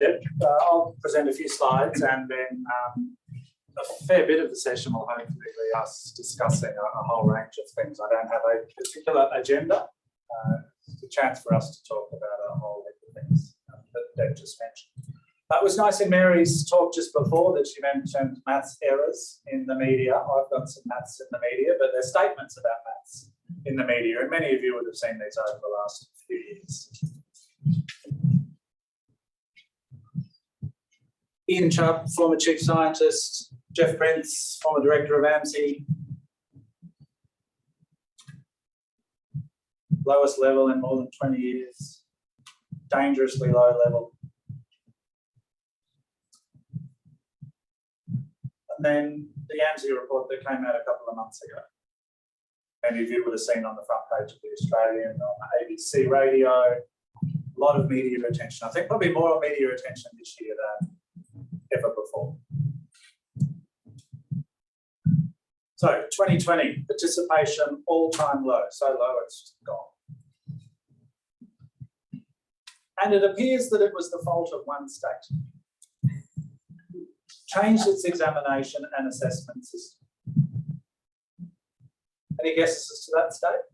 Yep. I'll present a few slides, and then a fair bit of the session will hopefully be us discussing a whole range of things. I don't have a particular agenda. It's a chance for us to talk about a whole heap of things that Deb just mentioned. It was nice in Mary's talk just before that she mentioned maths errors in the media. I've got some maths in the media, but there's statements about maths in the media, and many of you would have seen these over the last few years. Ian Chubb, former chief scientist. Jeff Prince, former director of AMSI. Lowest level in more than 20 years. Dangerously low level. And then the AMSI report that came out a couple of months ago. Many of you would have seen on the front page of the Australian, on ABC radio, a lot of media attention. I think probably more media attention this year than ever before. So 2020, participation all-time low, so low it's gone. And it appears that it was the fault of one state. Changed its examination and assessment system. Any guesses as to that state?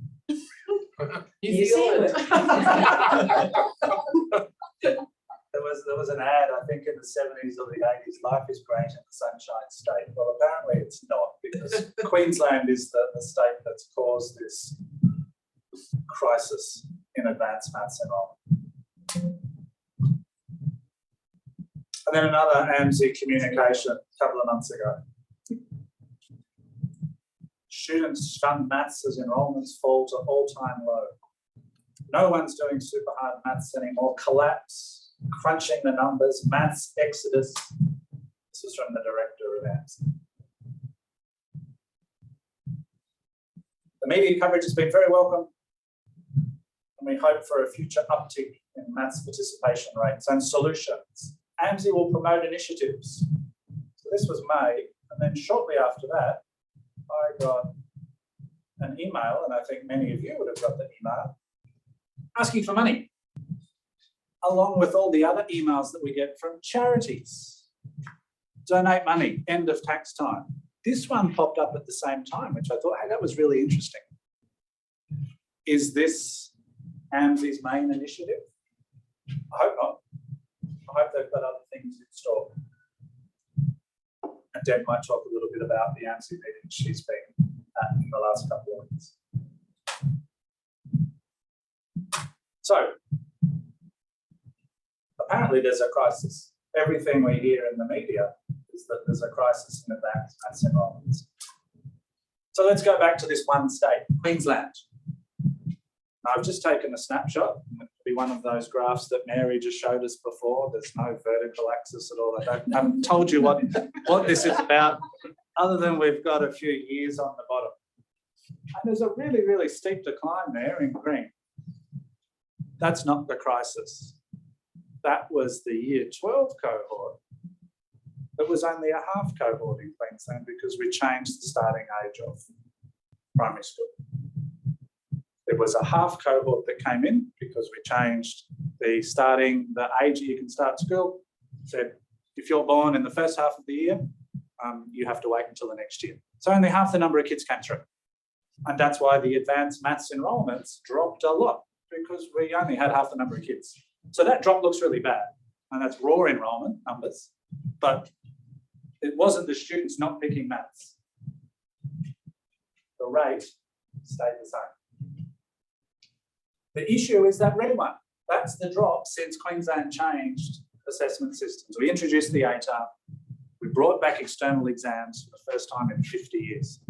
New Zealand. There was an ad, I think, in the 70s or the 80s, life is great in the Sunshine State. Well, apparently it's not, because Queensland is the state that's caused this crisis in advanced maths enrolment. And then another AMSI communication a couple of months ago. Students fund maths as enrolments fall to all-time low. No one's doing super hard maths anymore. Collapse, crunching the numbers, maths exodus. This is from the director of AMSI. The media coverage has been very welcome, and we hope for a future uptick in maths participation rates and solutions. AMSI will promote initiatives. So this was May, and then shortly after that, I got an email, and I think many of you would have got the email, asking for money, along with all the other emails that we get from charities. Donate money, end of tax time. This one popped up at the same time, which I thought, hey, that was really interesting. Is this AMSI's main initiative? I hope not. I hope they've got other things in store. And Deb might talk a little bit about the AMSI meeting she's been at in the last couple of weeks. So, apparently there's a crisis. Everything we hear in the media is that there's a crisis in advanced maths enrolments. So let's go back to this one state, Queensland. I've just taken a snapshot. It'll be one of those graphs that Mary just showed us before. There's no vertical axis at all. I haven't told you what this is about, other than we've got a few years on the bottom. And there's a really, really steep decline there in green. That's not the crisis. That was the year 12 cohort. It was only a half cohort in Queensland because we changed the starting age of primary school. There was a half cohort that came in because we changed the age you can start school. Said, if you're born in the first half of the year, you have to wait until the next year. So only half the number of kids came through. And that's why the advanced maths enrolments dropped a lot, because we only had half the number of kids. So that drop looks really bad. And that's raw enrolment numbers, but it wasn't the students not picking maths. The rate stayed the same. The issue is that red one. That's the drop since Queensland changed assessment systems. We introduced the ATAR. We brought back external exams for the first time in 50 years.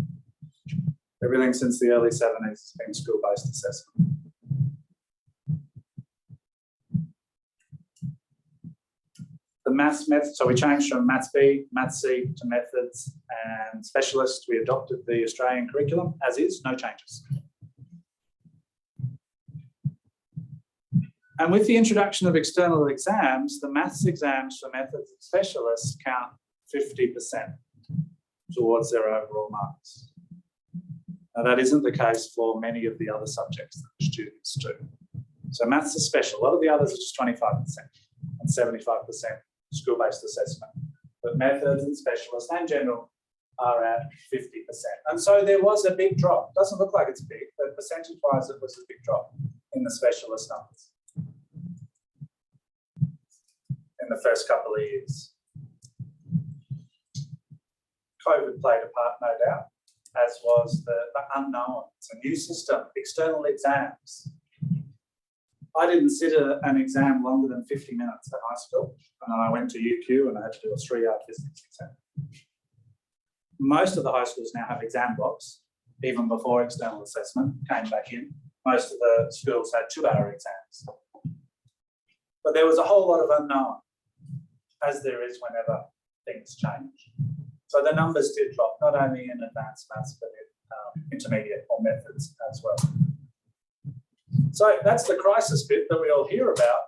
Everything since the early 70s has been school-based assessment. The maths method, so we changed from Maths B, Maths C to methods and specialists. We adopted the Australian curriculum as is, no changes. And with the introduction of external exams, the maths exams for methods and specialists count 50% towards their overall marks. Now, that isn't the case for many of the other subjects that the students do. So maths is special. A lot of the others are just 25%. and 75% school-based assessment. But methods and specialist and general are at 50%. And so there was a big drop. Doesn't look like it's big, but percentage-wise it was a big drop in the specialist numbers in the first couple of years. COVID played a part, no doubt, as was the unknown. It's a new system, external exams. I didn't sit an exam longer than 50 minutes at high school, and then I went to UQ and I had to do a 3-hour physics exam. Most of the high schools now have exam blocks, even before external assessment came back in. Most of the schools had 2-hour exams. But there was a whole lot of unknown, as there is whenever things change. So the numbers did drop, not only in advanced maths, but in intermediate or methods as well. So that's the crisis bit that we all hear about.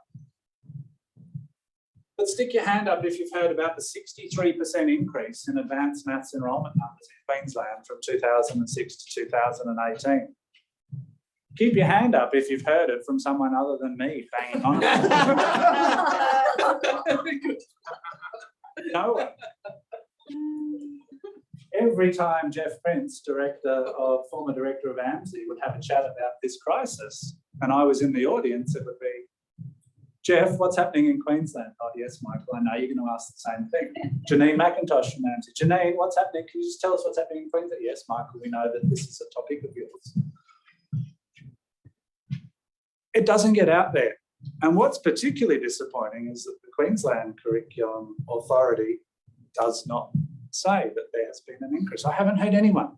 But stick your hand up if you've heard about the 63% increase in advanced maths enrolment numbers in Queensland from 2006 to 2018. Keep your hand up if you've heard it from someone other than me banging on. No one. Every time Jeff Prince, former director of AMSI, would have a chat about this crisis, and I was in the audience, it would be, Jeff, what's happening in Queensland? Oh, yes, Michael, I know you're going to ask the same thing. Janine McIntosh from AMSI. Janine, what's happening? Can you just tell us what's happening in Queensland? Yes, Michael, we know that this is a topic of yours. It doesn't get out there. And what's particularly disappointing is that the Queensland Curriculum Authority does not say that there has been an increase. I haven't heard anyone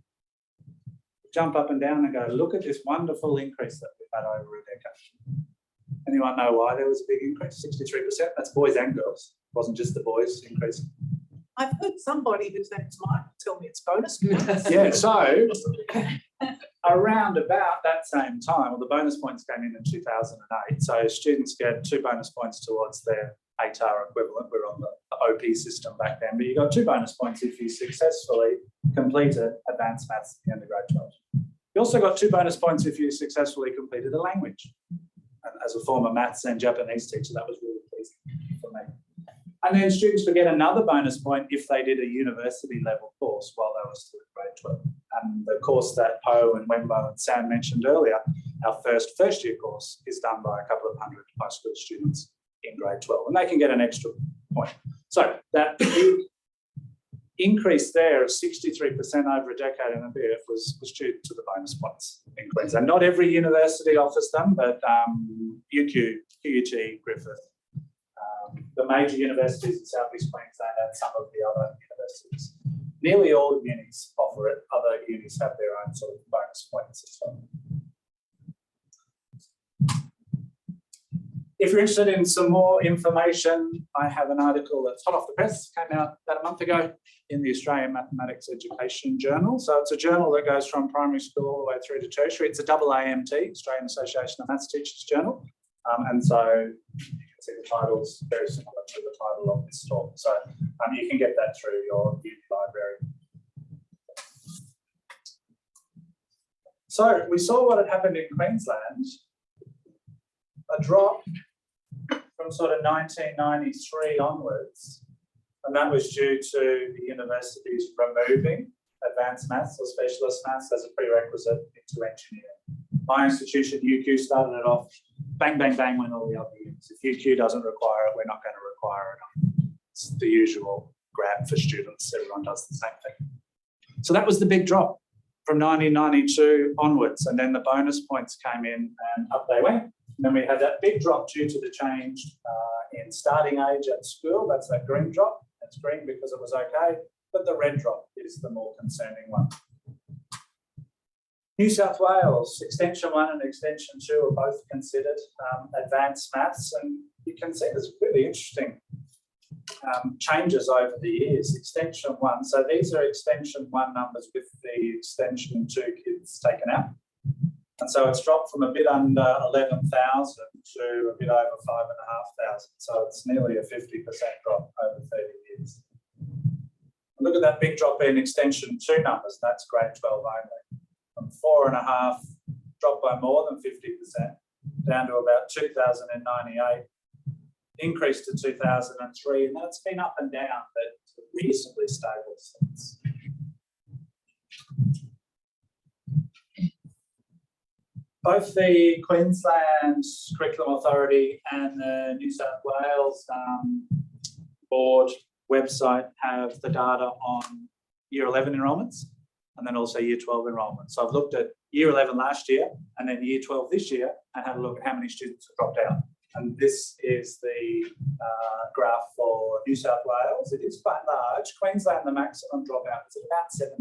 jump up and down and go, look at this wonderful increase that we've had over a decade. Anyone know why there was a big increase? 63%, that's boys and girls. It wasn't just the boys increasing. I've heard somebody whose name's Mike tell me it's bonus. Yeah, so around about that same time, well, the bonus points came in 2008, so students get 2 bonus points towards their 8R equivalent. We're on the OP system back then, but you got 2 bonus points if you successfully completed advanced maths at the end of grade 12. You also got 2 bonus points if you successfully completed a language. And as a former maths and Japanese teacher, that was really pleasing for me. And then students would get another bonus point if they did a university level course while they were still in grade 12. And the course that Poe and Wembo and Sam mentioned earlier, our first year course, is done by a couple of hundred high school students in grade 12, and they can get an extra point. So that big increase there of 63% over a decade and a bit was due to the bonus points in Queensland. Not every university offers them, but UQ, QUT, Griffith, the major universities in Southeast Queensland and some of the other universities. Nearly all unis offer it. Other unis have their own sort of bonus points as well. If you're interested in some more information, I have an article that's hot off the press, came out about a month ago in the Australian Mathematics Education Journal. So it's a journal that goes from primary school all the way through to tertiary. It's a AAMT, Australian Association of Maths Teachers Journal. And so you can see the title's very similar to the title of this talk. So you can get that through your uni library. So we saw what had happened in Queensland, a drop from sort of 1993 onwards, and that was due to the universities removing advanced maths or specialist maths as a prerequisite into engineering. My institution, UQ, started it off, bang, bang, bang, when all the other units. If UQ doesn't require it, we're not going to require it. It's the usual grab for students. Everyone does the same thing. So that was the big drop from 1992 onwards, and then the bonus points came in and up they went. And then we had that big drop due to the change in starting age at school. That's that green drop. That's green because it was okay, but the red drop is the more concerning one. New South Wales, Extension 1 and Extension 2 are both considered advanced maths, and you can see there's really interesting changes over the years. Extension 1, so these are Extension 1 numbers with the Extension 2 kids taken out. And so it's dropped from a bit under 11,000 to a bit over 5,500. So it's nearly a 50% drop over 30 years. Look at that big drop in Extension 2 numbers, that's grade 12 only. From 4.5, dropped by more than 50%, down to about 2,098 increased to 2003, and that's been up and down, but reasonably stable since. Both the Queensland Curriculum Authority and the New South Wales Board website have the data on Year 11 enrolments and then also Year 12 enrolments. So I've looked at Year 11 last year and then Year 12 this year and had a look at how many students have dropped out. And this is the graph for New South Wales. It is quite large. Queensland, the maximum dropout is about 17%.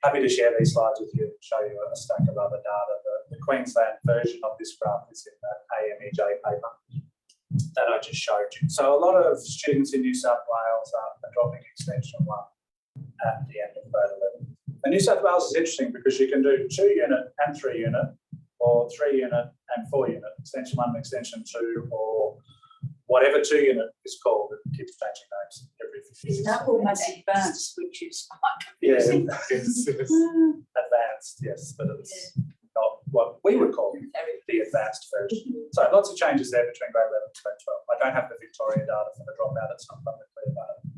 Happy to share these slides with you and show you a stack of other data. The Queensland version of this graph is in the AMEJ paper that I just showed you. So a lot of students in New South Wales are dropping extension 1 at the end of grade 11. And New South Wales is interesting because you can do 2-unit and 3-unit, or 3-unit and 4-unit, extension 1 and extension 2, or whatever 2-unit is called. It keeps changing names every few years. It's almost advanced, which is quite confusing. Yeah, advanced, yes, but it's not what we would call the advanced version. So lots of changes there between grade 11 and grade 12. I don't have the Victoria data for the dropout, it's not publicly available.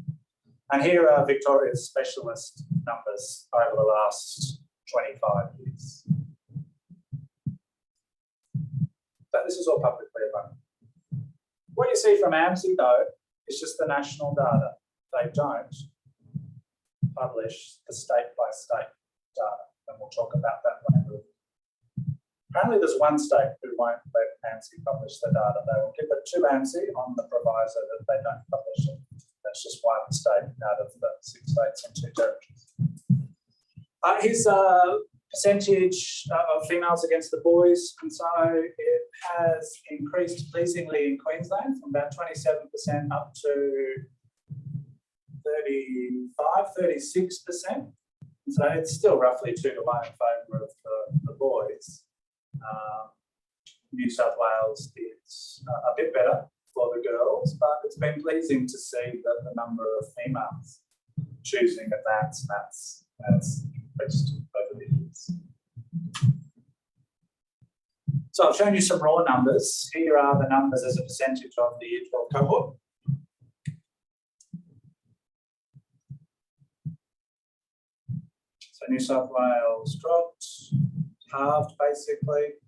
And here are Victoria's specialist numbers over the last 25 years. But this is all publicly available. What you see from AMSI though is just the national data. They don't publish the state by state data, and we'll talk about that later. Apparently there's one state who won't let AMSI publish the data. They will give it to AMSI on the proviso that they don't publish it. That's just one state out of the 6 states and 2 territories. Here's a percentage of females against the boys, and so it has increased pleasingly in Queensland from about 27% up to 35, 36%. And so it's still roughly 2 to 1 in favour of the boys. New South Wales is a bit better for the girls, but it's been pleasing to see that the number of females choosing advanced maths has increased over the years. So I've shown you some raw numbers. Here are the numbers as a percentage of the Year 12 cohort. So New South Wales dropped, halved basically.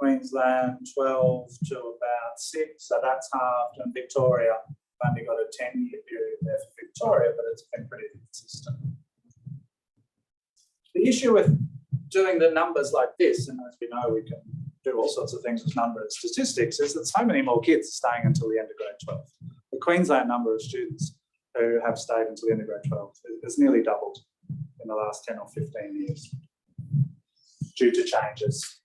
Queensland 12 to about 6, so that's halved, and Victoria, I've only got a 10-year period there for Victoria, but it's been pretty consistent. The issue with doing the numbers like this, and as we know, we can do all sorts of things with number and statistics, is that so many more kids are staying until the end of grade 12. The Queensland number of students who have stayed until the end of grade 12 has nearly doubled in the last 10 or 15 years due to changes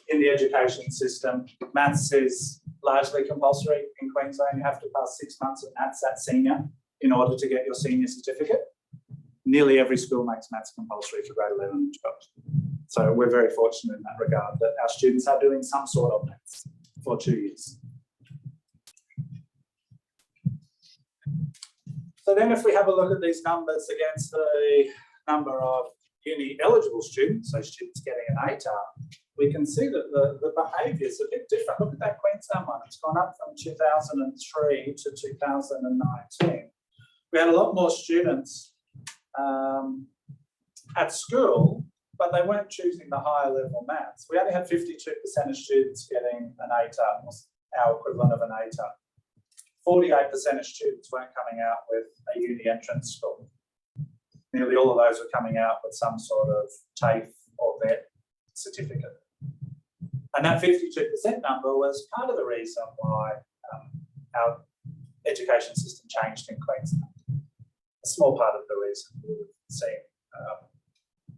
in the education system. Maths is largely compulsory in Queensland. You have to pass 6 months of maths at senior in order to get your senior certificate. Nearly every school makes maths compulsory for grade 11 and 12. So we're very fortunate in that regard that our students are doing some sort of maths for 2 years. So then if we have a look at these numbers against the number of uni eligible students, so students getting an ATAR, we can see that the behaviour is a bit different. Look at that Queensland one. It's gone up from 2003 to 2019. We had a lot more students at school, but they weren't choosing the higher level maths. We only had 52% of students getting an ATAR, our equivalent of an ATAR. 48% of students weren't coming out with a uni entrance score. Nearly all of those were coming out with some sort of TAFE or VET certificate. And that 52% number was part of the reason why our education system changed in Queensland. A small part of the reason. We've seen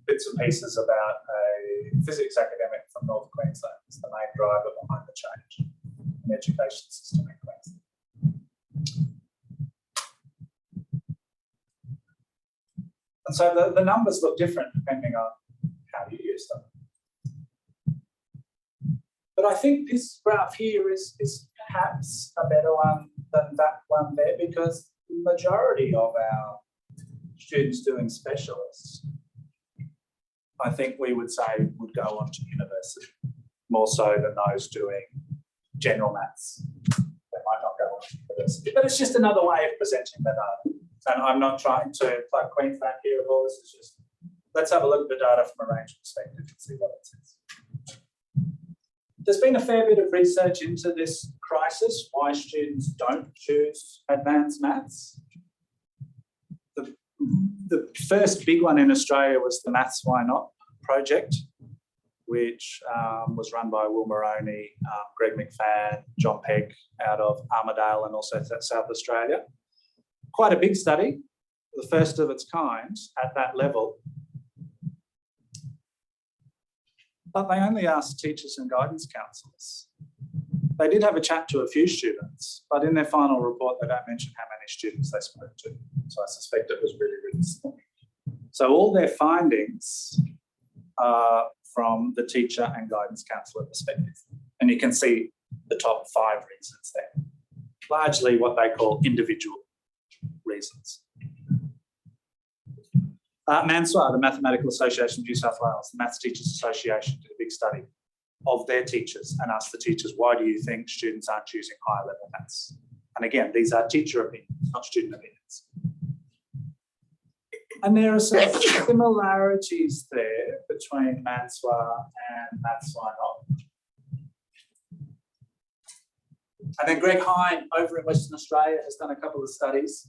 bits and pieces about a physics academic from North Queensland as the main driver behind the change in the education system in Queensland. And so the numbers look different depending on how you use them. But I think this graph here is perhaps a better one than that one there, because the majority of our students doing specialists, I think we would say would go on to university, more so than those doing general maths. They might not go on to university, but it's just another way of presenting the data. And I'm not trying to plug Queensland here at all. This is just, let's have a look at the data from a range perspective and see what it says. There's been a fair bit of research into this crisis, why students don't choose advanced maths. The first big one in Australia was the Maths Why Not project, which was run by Will Moroney, Greg McFan, John Pegg out of Armidale and also South Australia. Quite a big study, the first of its kind at that level. But they only asked teachers and guidance counsellors. They did have a chat to a few students, but in their final report, they don't mention how many students they spoke to. So I suspect it was really, really small. So all their findings are from the teacher and guidance counsellor perspective. And you can see the top 5 reasons there. Largely what they call individual reasons. MANSWA, the Mathematical Association of New South Wales, the Maths Teachers Association, did a big study of their teachers and asked the teachers, why do you think students aren't choosing higher level maths? And again, these are teacher opinions, not student opinions. And there are some similarities there between MANSWA and Maths Why Not. And then Greg Hine over in Western Australia has done a couple of studies.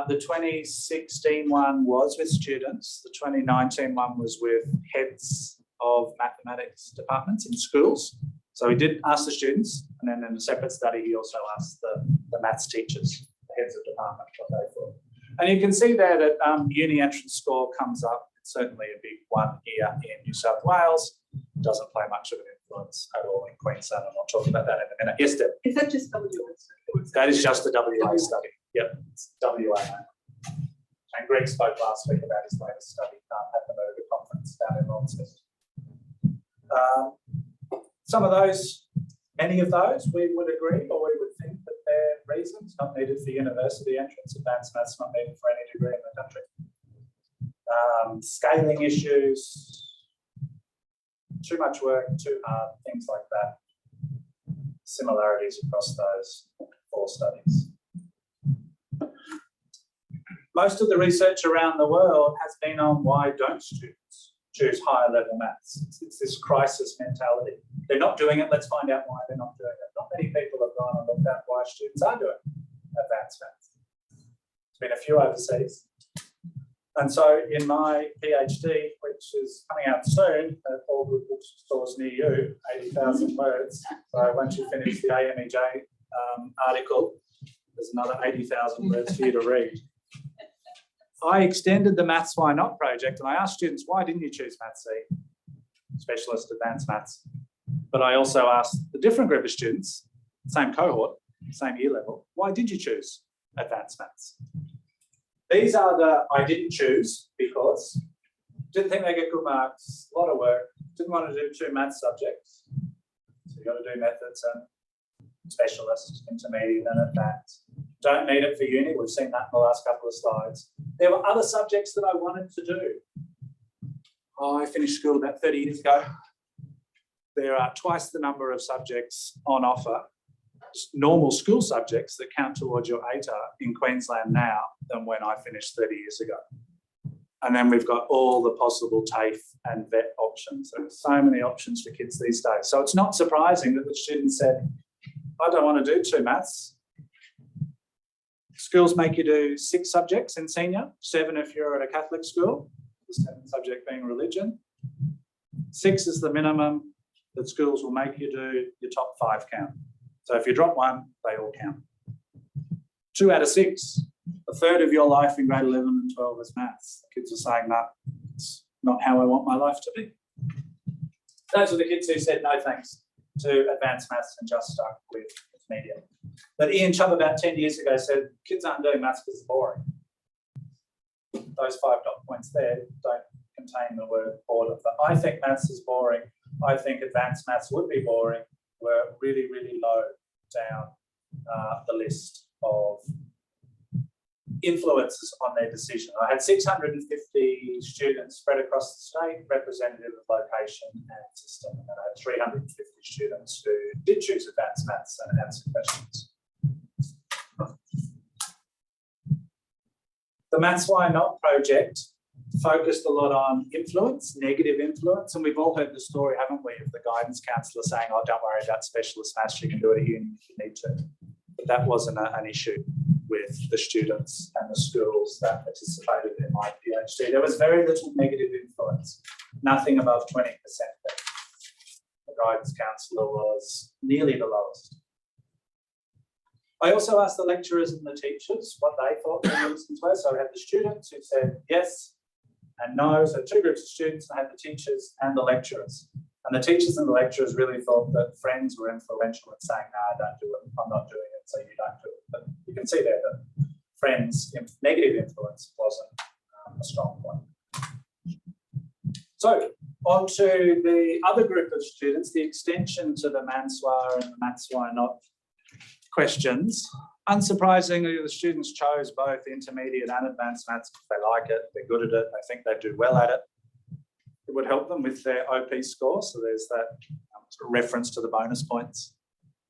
The 2016 one was with students. The 2019 one was with heads of mathematics departments in schools. So he did ask the students, and then in a separate study, he also asked the maths teachers, the heads of department, what they thought. And you can see there that uni entrance score comes up. It's certainly a big one here in New South Wales. Doesn't play much of an influence at all in Queensland. I'm not talking about that in a minute. Yes, Deb? Is that just WA? That is just a WA study. Yep, it's WA. And Greg spoke last week about his latest study at the Murder conference down in Launceston. Some of those, many of those, we would agree, or we would think that they're reasons not needed for university entrance. Advanced maths not needed for any degree in the country. Scaling issues, too much work, too hard, things like that. Similarities across those 4 studies. Most of the research around the world has been on why don't students choose higher level maths. It's this crisis mentality. They're not doing it, let's find out why they're not doing it. Not many people have gone and looked at why students are doing advanced maths. There's been a few overseas. And so in my PhD, which is coming out soon at all good bookstores near you, 80,000 words. So once you finish the AMEJ article, there's another 80,000 words for you to read. I extended the Maths Why Not project and I asked students, why didn't you choose Maths C, specialist advanced maths? But I also asked a different group of students, same cohort, same year level, why did you choose advanced maths? These are the I didn't choose because didn't think they get good marks, a lot of work, didn't want to do 2 maths subjects. So you've got to do methods and specialist, intermediate and advanced. Don't need it for uni, we've seen that in the last couple of slides. There were other subjects that I wanted to do. I finished school about 30 years ago. There are twice the number of subjects on offer, normal school subjects that count towards your ATAR in Queensland now than when I finished 30 years ago. And then we've got all the possible TAFE and VET options. There are so many options for kids these days. So it's not surprising that the students said, I don't want to do 2 maths. Schools make you do 6 subjects in senior, 7 if you're at a Catholic school, the 7th subject being religion. 6 is the minimum that schools will make you do your top 5 count. So if you drop 1, they all count. 2 out of 6, a third of your life in grade 11 and 12 is maths. The kids are saying, no, it's not how I want my life to be. Those are the kids who said no thanks to advanced maths and just stuck with media. But Ian Chubb about 10 years ago said, kids aren't doing maths because it's boring. Those 5 dot points there don't contain the word boredom. But I think maths is boring. I think advanced maths would be boring. We're really, really low down the list of influences on their decision. I had 650 students spread across the state, representative of location and system, and I had 350 students who did choose advanced maths and answer questions. The Maths Why Not project focused a lot on influence, negative influence, and we've all heard the story, haven't we, of the guidance counsellor saying, oh, don't worry about specialist maths, you can do it at uni if you need to. But that wasn't an issue with the students and the schools that participated in my PhD. There was very little negative influence, nothing above 20%. The guidance counsellor was nearly the lowest. I also asked the lecturers and the teachers what they thought the reasons were. So I had the students who said yes and no. So two groups of students, I had the teachers and the lecturers. And the teachers and the lecturers really thought that friends were influential in saying, no, don't do it, I'm not doing it, so you don't do it. But you can see there that friends' negative influence wasn't a strong point. So on to the other group of students, the extension to the Manswa and the Maths Why Not questions. Unsurprisingly, the students chose both intermediate and advanced maths because they like it, they're good at it, they think they do well at it. It would help them with their OP score, so there's that sort of reference to the bonus points.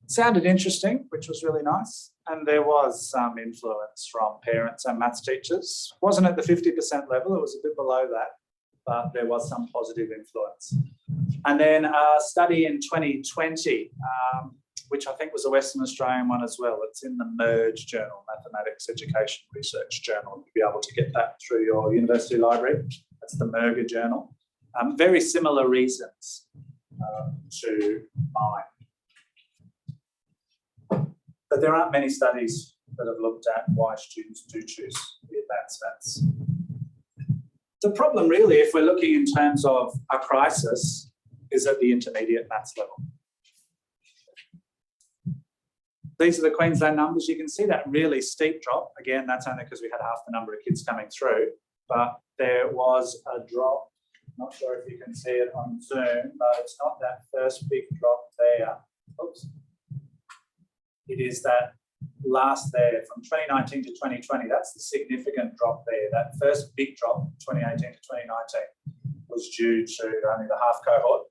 It sounded interesting, which was really nice, and there was some influence from parents and maths teachers. It wasn't at the 50% level, it was a bit below that, but there was some positive influence. And then a study in 2020, which I think was a Western Australian one as well. It's in the MERGE journal, Mathematics Education Research Journal. You'll be able to get that through your university library. That's the MERGE journal. Very similar reasons to mine. But there aren't many studies that have looked at why students do choose the advanced maths. The problem really, if we're looking in terms of a crisis, is at the intermediate maths level. These are the Queensland numbers. You can see that really steep drop. Again, that's only because we had half the number of kids coming through, but there was a drop. Not sure if you can see it on Zoom, but it's not that first big drop there. Oops. It is that last there from 2019 to 2020. That's the significant drop there. That first big drop, 2018 to 2019, was due to only the half cohort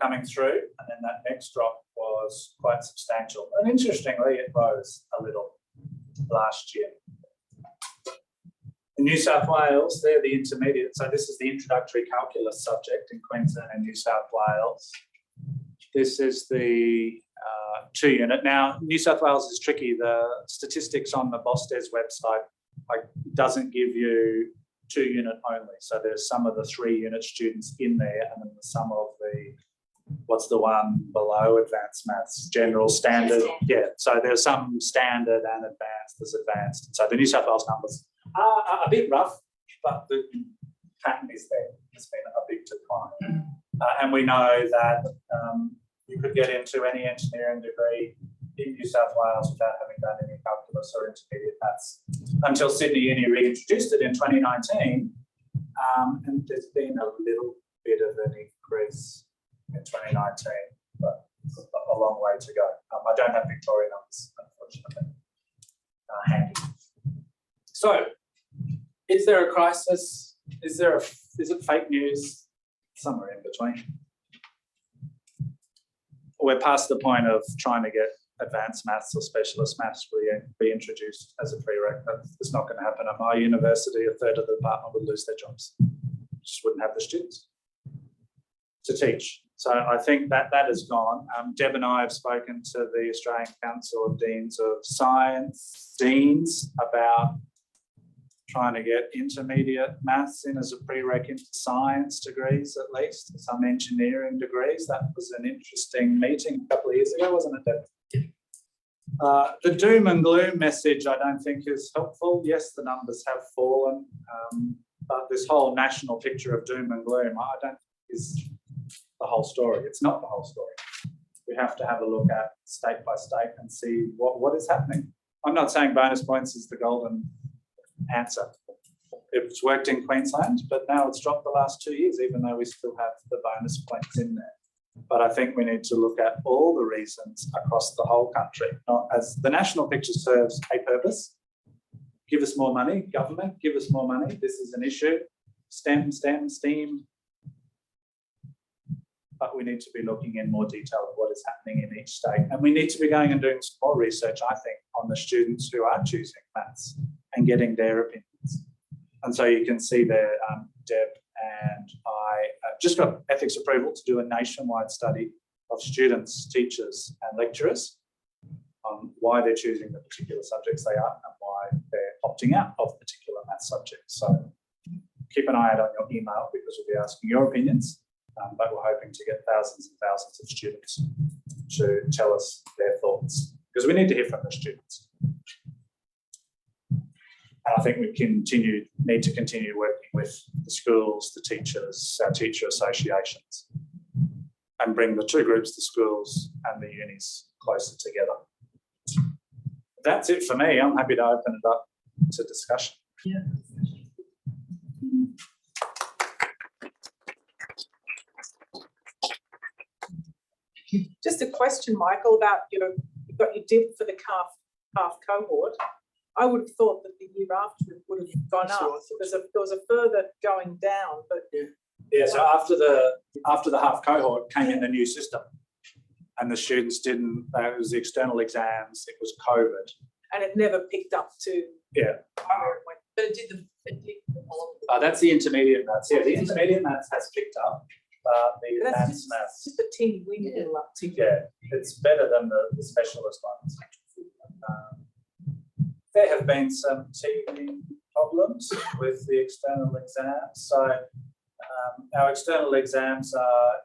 coming through, and then that next drop was quite substantial. And interestingly, it rose a little last year. In New South Wales, they're the intermediate. So this is the introductory calculus subject in Queensland and New South Wales. This is the 2-unit. Now, New South Wales is tricky. The statistics on the BOSTES website doesn't give you 2-unit only. So there's some of the 3-unit students in there, and then some of the, what's the one below advanced maths? General, standard. Yeah, so there's some standard and advanced. There's advanced. So the New South Wales numbers are a bit rough, but the pattern is there. It's been a big decline. And we know that you could get into any engineering degree in New South Wales without having done any calculus or intermediate maths until Sydney Uni reintroduced it in 2019. And there's been a little bit of an increase in 2019, but a long way to go. I don't have Victoria numbers, unfortunately, handy. So, is there a crisis? Is it fake news? Somewhere in between. We're past the point of trying to get advanced maths or specialist maths reintroduced as a prerequisite. It's not going to happen at my university. A third of the department would lose their jobs. Just wouldn't have the students to teach. So I think that has gone. Deb and I have spoken to the Australian Council of Deans of Science, about trying to get intermediate maths in as a prereq into science degrees, at least, some engineering degrees. That was an interesting meeting a couple of years ago, wasn't it, Deb? The doom and gloom message I don't think is helpful. Yes, the numbers have fallen, but this whole national picture of doom and gloom, I don't think is the whole story. It's not the whole story. We have to have a look at state by state and see what is happening. I'm not saying bonus points is the golden answer. It's worked in Queensland, but now it's dropped the last 2 years, even though we still have the bonus points in there. But I think we need to look at all the reasons across the whole country. Not as the national picture serves a purpose, give us more money, government, give us more money. This is an issue. STEM, STEAM. But we need to be looking in more detail at what is happening in each state. And we need to be going and doing some more research, I think, on the students who are choosing maths and getting their opinions. And so you can see there, Deb and I just got ethics approval to do a nationwide study of students, teachers and lecturers on why they're choosing the particular subjects they are and why they're opting out of particular maths subjects. So keep an eye out on your email because we'll be asking your opinions. But we're hoping to get thousands and thousands of students to tell us their thoughts because we need to hear from the students. And I think we need to continue working with the schools, the teachers, our teacher associations, and bring the two groups, the schools and the unis, closer together. That's it for me. I'm happy to open it up to discussion. Yeah. Just a question, Michael, about you've got your dip for the half cohort. I would have thought that the year after it would have gone up. There was a further going down, but yeah. So after the half cohort came in the new system, and the students didn't. It was the external exams. It was COVID, and it never picked up to yeah. where it went. But it did the following. That's the intermediate maths. Yeah, the intermediate maths has picked up. The advanced maths. Just a teeny weeny little uptick. Yeah, it's better than the specialist ones. There have been some teething problems with the external exams. So our external exams are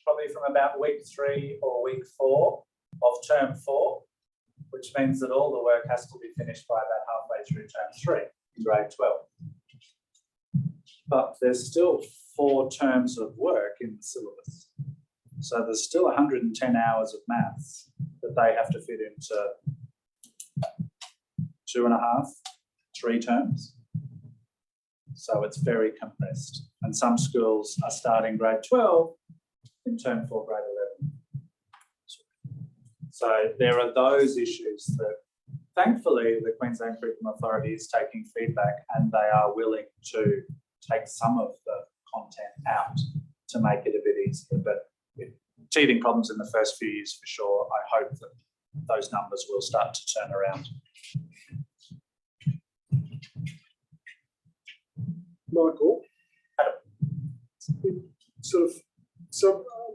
probably from about week 3 or week 4 of term 4, which means that all the work has to be finished by about halfway through term 3 in grade 12. But there's still 4 terms of work in the syllabus. So there's still 110 hours of maths that they have to fit into 2.5, 3 terms. So it's very compressed. And some schools are starting grade 12 in term 4, grade 11. So there are those issues that thankfully the Queensland Curriculum Authority is taking feedback and they are willing to take some of the content out to make it a bit easier. But with teething problems in the first few years for sure, I hope that those numbers will start to turn around. Michael,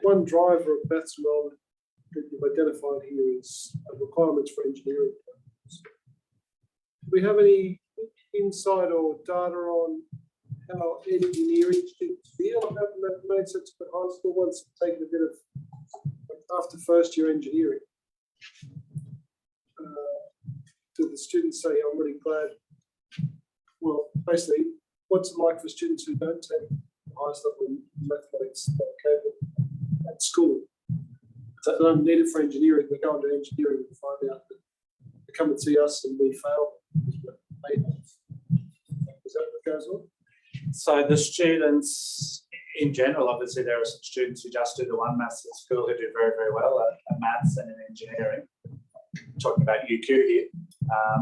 one driver of maths enrolment that you've identified here is requirements for engineering. Do we have any insight or data on how engineering students feel about mathematics at high school once they've taken a bit of after first year engineering? Do the students say, I'm really glad? Well, basically, what's it like for students who don't take the highest level in mathematics at school? So they don't need it for engineering, they go into engineering and find out that they come and see us and we fail. Is that what goes on? So the students in general, obviously there are some students who just do the 1 maths at school who do very, very well at maths and in engineering. I'm talking about UQ here.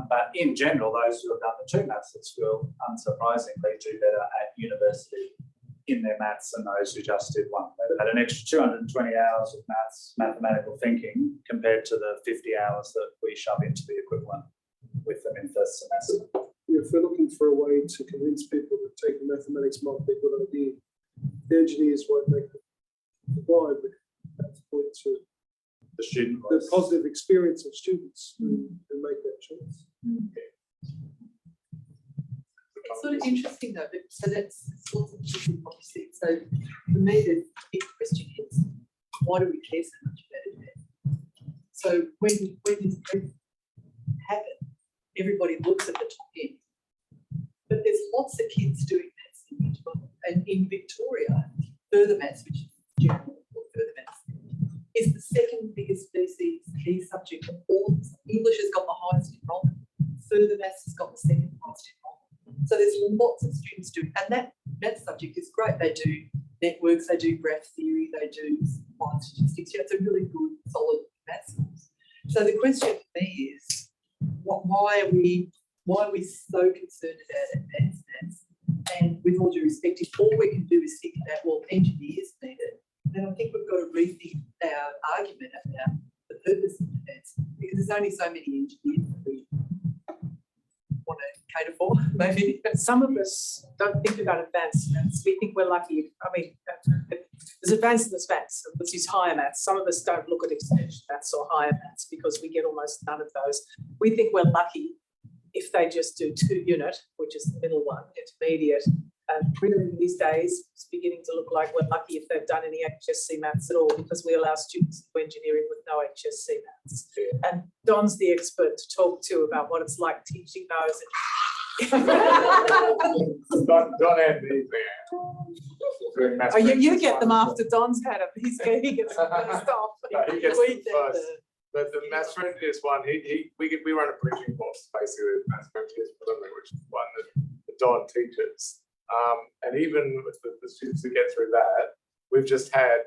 But in general, those who have done the 2 maths at school, unsurprisingly, do better at university in their maths than those who just did 1. They've had an extra 220 hours of maths, mathematical thinking, compared to the 50 hours that we shove into the equivalent with them in first semester. If we're looking for a way to convince people that taking mathematics might be a good idea, the engineers won't make the blind, but that's point to the student the positive experience of students who make that choice. It's sort of interesting though, but so that's sort of interesting what you said. So for me, the big question is, why do we care so much about it? So when this happen, everybody looks at the top end. But there's lots of kids doing maths in year 12. And in Victoria, further maths, which is general or further maths, is the second biggest VCE subject of all. English has got the highest enrolment. Further maths has got the second highest enrolment. So there's lots of students doing, and that maths subject is great. They do networks, they do graph theory, they do applied statistics. It's a really good, solid maths course. So the question for me is, why are we why are we so concerned about advanced maths? And with all due respect, if all we can do is think about, well, engineers need it, then I think we've got to rethink our argument about the purpose of advanced, because there's only so many engineers that we want to cater for, maybe. Some of us don't think about advanced maths. We think we're lucky. I mean, there's advanced and there's maths, which is higher maths. Some of us don't look at extension maths or higher maths because we get almost none of those. We think we're lucky if they just do 2 unit, which is the middle one, intermediate. And really these days, it's beginning to look like we're lucky if they've done any HSC maths at all, because we allow students to do engineering with no HSC maths. And Don's the expert to talk to about what it's like teaching those. Don't have these there. Oh, you get them after Don's had it. He gets them first off. He gets them first. But the Maths for Engineers one, we run a bridging course basically with Maths for Engineers preliminary, which is one that Don teaches. And even with the students who get through that, we've just had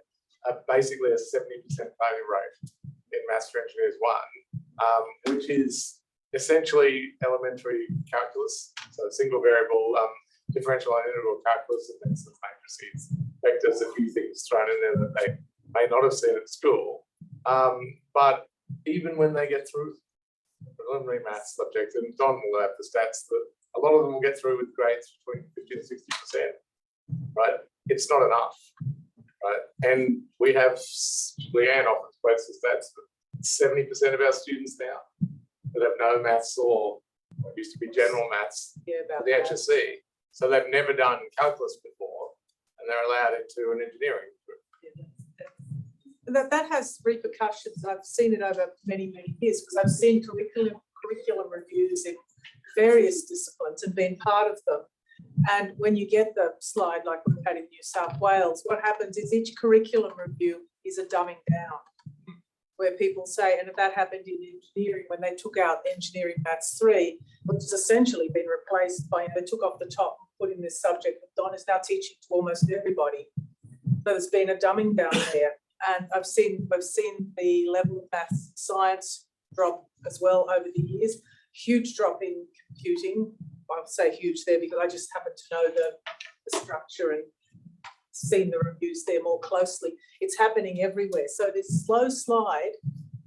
basically a 70% failure rate in Maths for Engineers 1, which is essentially elementary calculus, so single variable differential and integral calculus, and then some matrices, vectors, a few things thrown in there that they may not have seen at school. But even when they get through the preliminary maths subject, and Don will have the stats that a lot of them will get through with grades between 50 and 60%, right? It's not enough, right? And we have, Leanne often quotes the stats, that 70% of our students now that have no maths or what used to be general maths for the HSC. So they've never done calculus before, and they're allowed into an engineering group. That has repercussions. I've seen it over many, many years, because I've seen curriculum reviews in various disciplines and been part of them. And when you get the slide like we've had in New South Wales, what happens is each curriculum review is a dumbing down, where people say, and that happened in engineering when they took out engineering maths 3, which has essentially been replaced by, they took off the top and put in this subject that Don is now teaching to almost everybody. So there's been a dumbing down there. And we've seen the level of maths science drop as well over the years. Huge drop in computing. I'll say huge there because I just happen to know the structure and seen the reviews there more closely. It's happening everywhere. So this slow slide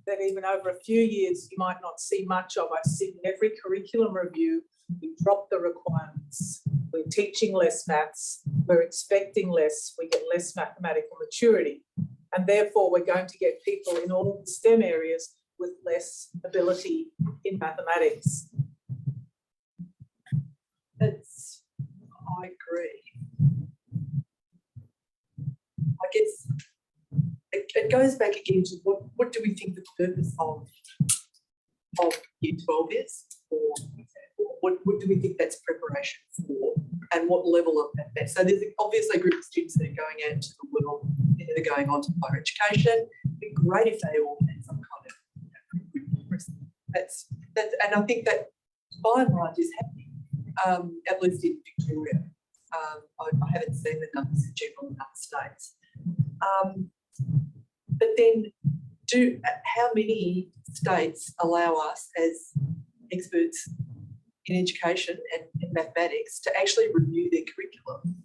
that even over a few years you might not see much of. I've seen in every curriculum review, we drop the requirements. We're teaching less maths. We're expecting less. We get less mathematical maturity. And therefore, we're going to get people in all the STEM areas with less ability in mathematics. I agree. I guess it goes back again to what do we think the purpose of Year 12 is, or what do we think that's preparation for, and what level of that? So there's obviously a group of students that are going out into the world, that are going on to higher education. It'd be great if they all had some kind of good progress. That's and I think that by and large is happening, at least in Victoria. I haven't seen the numbers in general in other states. But then how many states allow us as experts in education and in mathematics to actually review their curriculum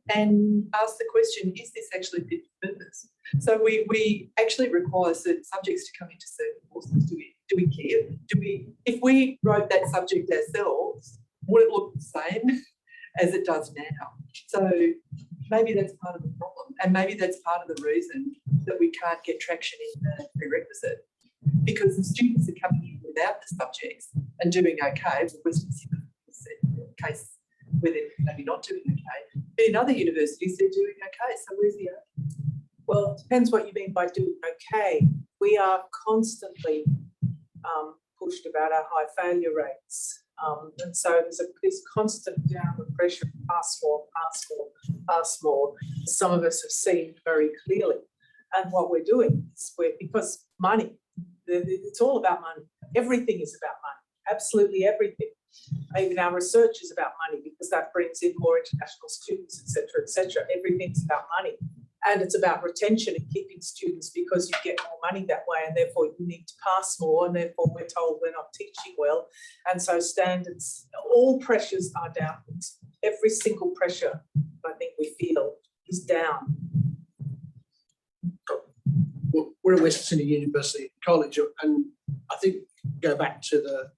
and ask the question, is this actually fit for purpose? So we actually require certain subjects to come into certain courses. Do we care? If we wrote that subject ourselves, would it look the same as it does now? So maybe that's part of the problem, and maybe that's part of the reason that we can't get traction in the prerequisite, because the students are coming in without the subjects and doing okay. Well, Western Sydney is a case where they're maybe not doing okay, but in other universities they're doing okay. So where's the okay? Well, it depends what you mean by doing okay. We are constantly pushed about our high failure rates. And so there's this constant downward pressure, pass more, pass more, pass more. Some of us have seen very clearly. And what we're doing is because money, it's all about money. Everything is about money, absolutely everything. Even our research is about money because that brings in more international students, et cetera, et cetera. Everything's about money. And it's about retention and keeping students because you get more money that way and therefore you need to pass more and therefore we're told we're not teaching well. And so standards, all pressures are downwards. Every single pressure I think we feel is down. Well, we're at Western Sydney University College, and I think go back to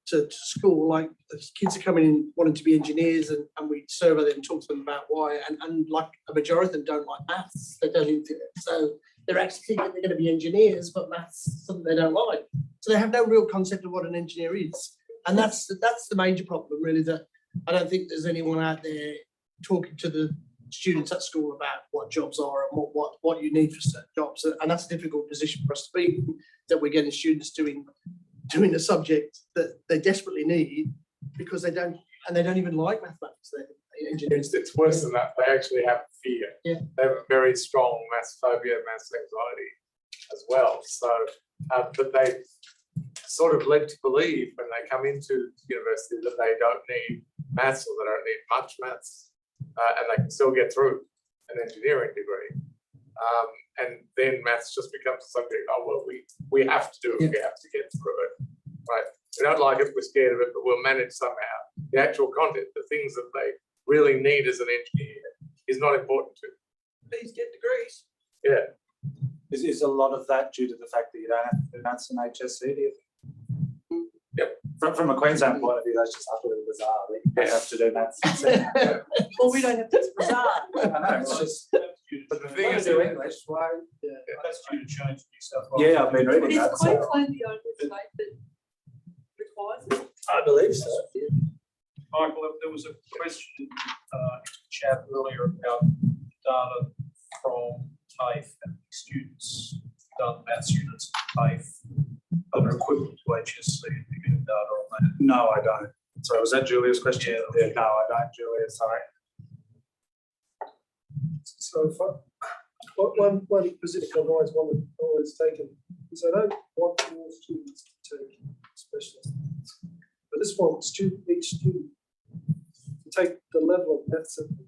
to school, like the kids are coming in wanting to be engineers, and we survey them, talk to them about why, and like a majority of them don't like maths. They don't even think it. So they're actually thinking they're going to be engineers, but maths is something they don't like. So they have no real concept of what an engineer is, and that's the major problem, really. That I don't think there's anyone out there talking to the students at school about what jobs are and what you need for certain jobs, and that's a difficult position for us to be in, that we're getting students doing a subject that they desperately need because they don't even like mathematics. Engineering. It's worse than that. They actually have fear. Yeah. They have a very strong maths phobia, maths anxiety as well. So, but they sort of led to believe when they come into university that they don't need maths or they don't need much maths, and they can still get through an engineering degree. And then maths just becomes a subject. Oh well, we have to do it. Yeah. We have to get through it. Right? We don't like it. We're scared of it, but we'll manage somehow. The actual content, the things that they really need as an engineer, is not important to them. Please get degrees. Yeah. Is a lot of that due to the fact that you don't have to do maths and HSC? Do you think? Yep. From a Queensland point of view, that's just utterly bizarre that you don't have to do maths. Well, we don't have to. It's bizarre. I know, it's just. But the thing is, do English. Why? That's due to change in New South Wales. Yeah, I've been reading Is that. So Queensland the only state that requires it? I believe so. Michael, there was a question in the chat earlier about data from TAFE and students done maths units at TAFE that are equivalent to HSC. Do you have data on that? No, I don't. So was that Julia's question? Yeah. No, I don't, Julia. Sorry. So one position I've always taken is I don't want more students to take specialist maths. I just want each student to take the level of maths that they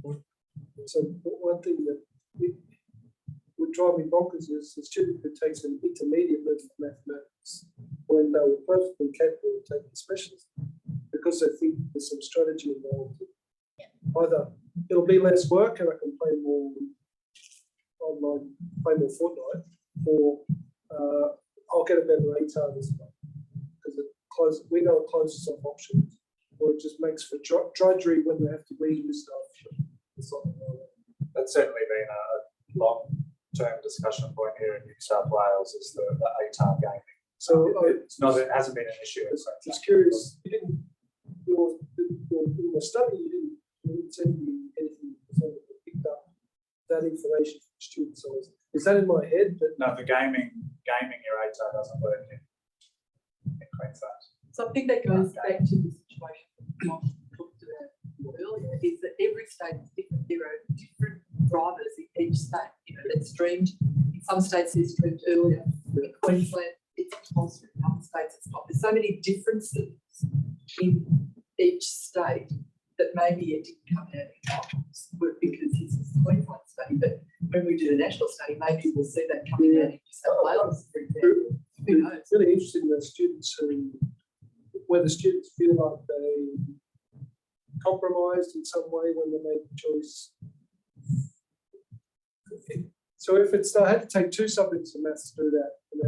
can. So one thing that would drive me bonkers is a student who takes an intermediate level of mathematics when they were perfectly capable of taking a specialist because they think there's some strategy involved. Either it'll be less work and I can play more online, play more Fortnite, or I'll get a better ATAR as well because we know it closes off options, or it just makes for drudgery when they have to read new stuff. That's certainly been a long-term discussion point here in New South Wales is the ATAR gaming. So It hasn't been an issue. Just curious, you didn't in your study you didn't send me anything that picked up that information from students. So is that in my head? But No, the gaming your ATAR doesn't work in Queensland. So I think that goes back to the situation that Mark talked about earlier, is that every state is different. There are different drivers in each state, that's streamed. In some states it's streamed earlier. In Queensland it's compulsory, in other states it's not. There's so many differences in each state that maybe it didn't come out in outcomes because this is a Queensland study, but when we do the national study, maybe we'll see that coming out in New South Wales, for example. Who knows? it's really interesting that students where the students feel like they compromised in some way when they make the choice. So if I had to take two subjects of maths to do that, and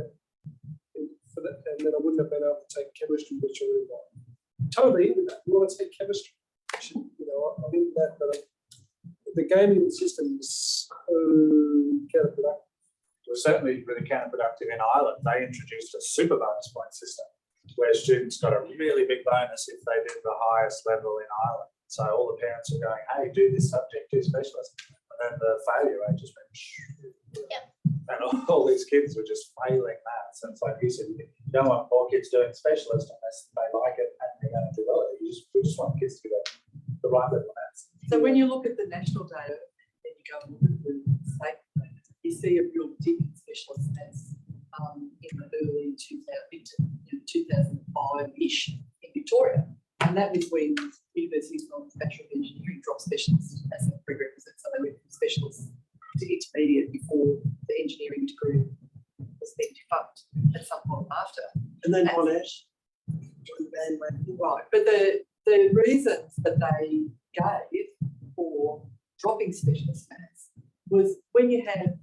then I wouldn't have been able to take chemistry, which I really like. Totally into that. You want to take chemistry? I'm into that, but the gaming system is so counterproductive. It was certainly really counterproductive in Ireland. They introduced a super bonus point system where students got a really big bonus if they did the highest level in Ireland. So all the parents were going, hey, do this subject, do specialist. And then the failure rate just went and all these kids were just failing maths. And it's like you said, you don't want more kids doing specialist unless they like it and they're going to do well. We just want kids to get the right level of maths. So when you look at the national data and you go and look at the state data, you see a real dip in specialist maths in the early 2005-ish in Victoria. And that was when universities on Bachelor of Engineering dropped specialists as a prerequisite. So they went from specialists to intermediate before the engineering degree was then defunct at some point after. And then on it. Right, but the reasons that they gave for dropping specialist maths was when you have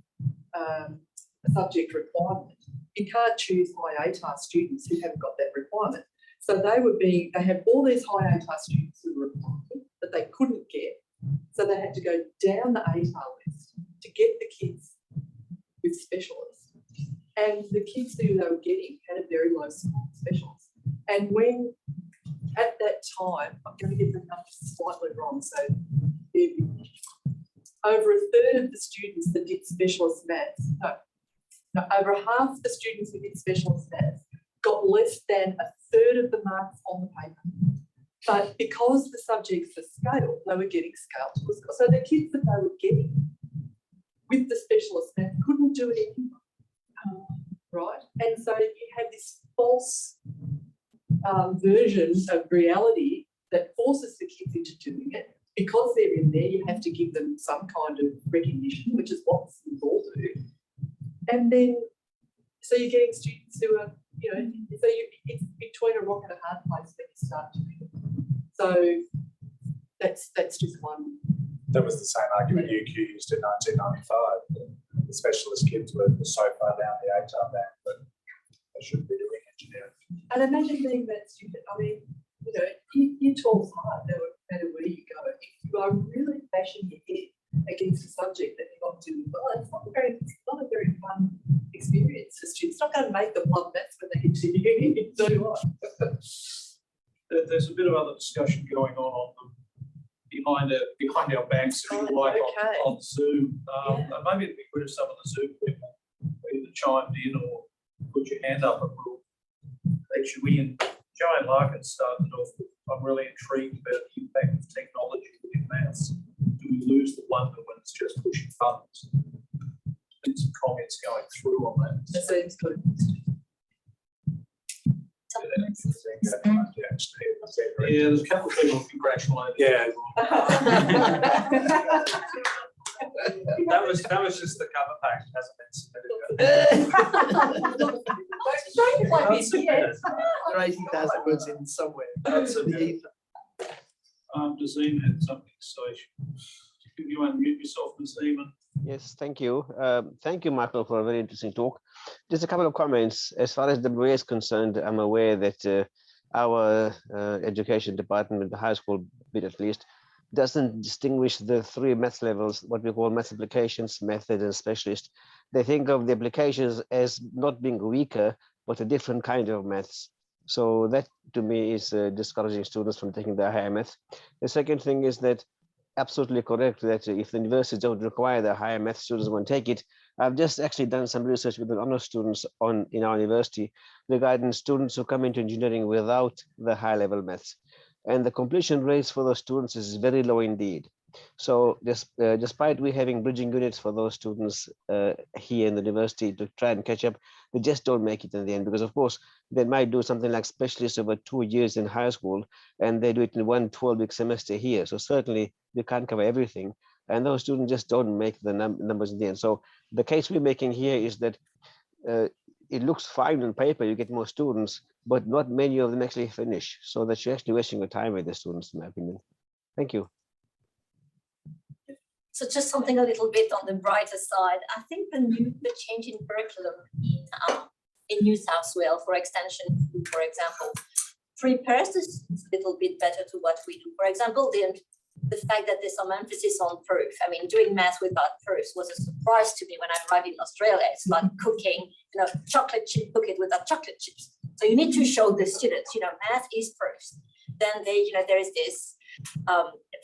a subject requirement, you can't choose high ATAR students who haven't got that requirement. So they had all these high ATAR students who were required that they couldn't get. So they had to go down the ATAR list to get the kids with specialists. And the kids who they were getting had a very low score of specialists. And when, at that time, I'm going to get the numbers slightly wrong, so over a third of the students that did specialist maths, over half the students who did specialist maths got less than a third of the marks on the paper. But because the subjects were scaled, they were getting scaled to a score. So the kids that they were getting with the specialist math couldn't do it anymore, right? And so you have this false version of reality that forces the kids into doing it. Because they're in there, you have to give them some kind of recognition, which is what schools all do. And then, so you're getting students who are, it's between a rock and a hard place when you start doing it. So that's just one. That was the same argument UQ used in 1995. The specialist kids were so far down the ATAR band that they shouldn't be doing engineering. And imagine being that student. I mean, year 12's hard, no matter where you go. If you are really bashing your head against a subject that you're not doing well, it's not a very fun experience for students. It's not going to make them love maths when they get to uni. So what? There's a bit of other discussion going on behind our backs, if you like, on Zoom. And maybe it'd be good if some of the Zoom people either chimed in or put your hand up and we'll let you in. Joanne Larkin started off with, I'm really intrigued about the impact of technology within maths. Do we lose the wonder when it's just pushing buttons? There's some comments going through on that. That seems good. Yeah, there's a couple of people congratulating. Yeah. That was just the cover page. It hasn't been submitted yet. There are 80,000 words in somewhere. Does Ian have something to say? Can you unmute yourself, Ms. Eamon? Yes, thank you. Thank you, Michael, for a very interesting talk. Just a couple of comments. As far as WA is concerned, I'm aware that our education department, the high school bit at least, doesn't distinguish the three maths levels, what we call maths applications, method, and specialist. They think of the applications as not being weaker, but a different kind of maths. So that, to me, is discouraging students from taking the higher maths. The second thing is that absolutely correct that if the universities don't require the higher math, students won't take it. I've just actually done some research with the honors students in our university regarding students who come into engineering without the high level maths. And the completion rates for those students is very low indeed. So despite we having bridging units for those students here in the university to try and catch up, they just don't make it in the end, because of course they might do something like specialists over 2 years in high school and they do it in one 12-week semester here. So certainly they can't cover everything, and those students just don't make the numbers in the end. So the case we're making here is that it looks fine on paper, you get more students, but not many of them actually finish. So that you're actually wasting your time with the students, in my opinion. Thank you. So just something a little bit on the brighter side. I think the change in curriculum in New South Wales for extension, for example, prepares the students a little bit better to what we do. For example, the fact that there's some emphasis on proof. I mean, doing math without proofs was a surprise to me when I arrived in Australia. It's like cooking, chocolate chip cookie without chocolate chips. So you need to show the students, math is proofs. Then there is this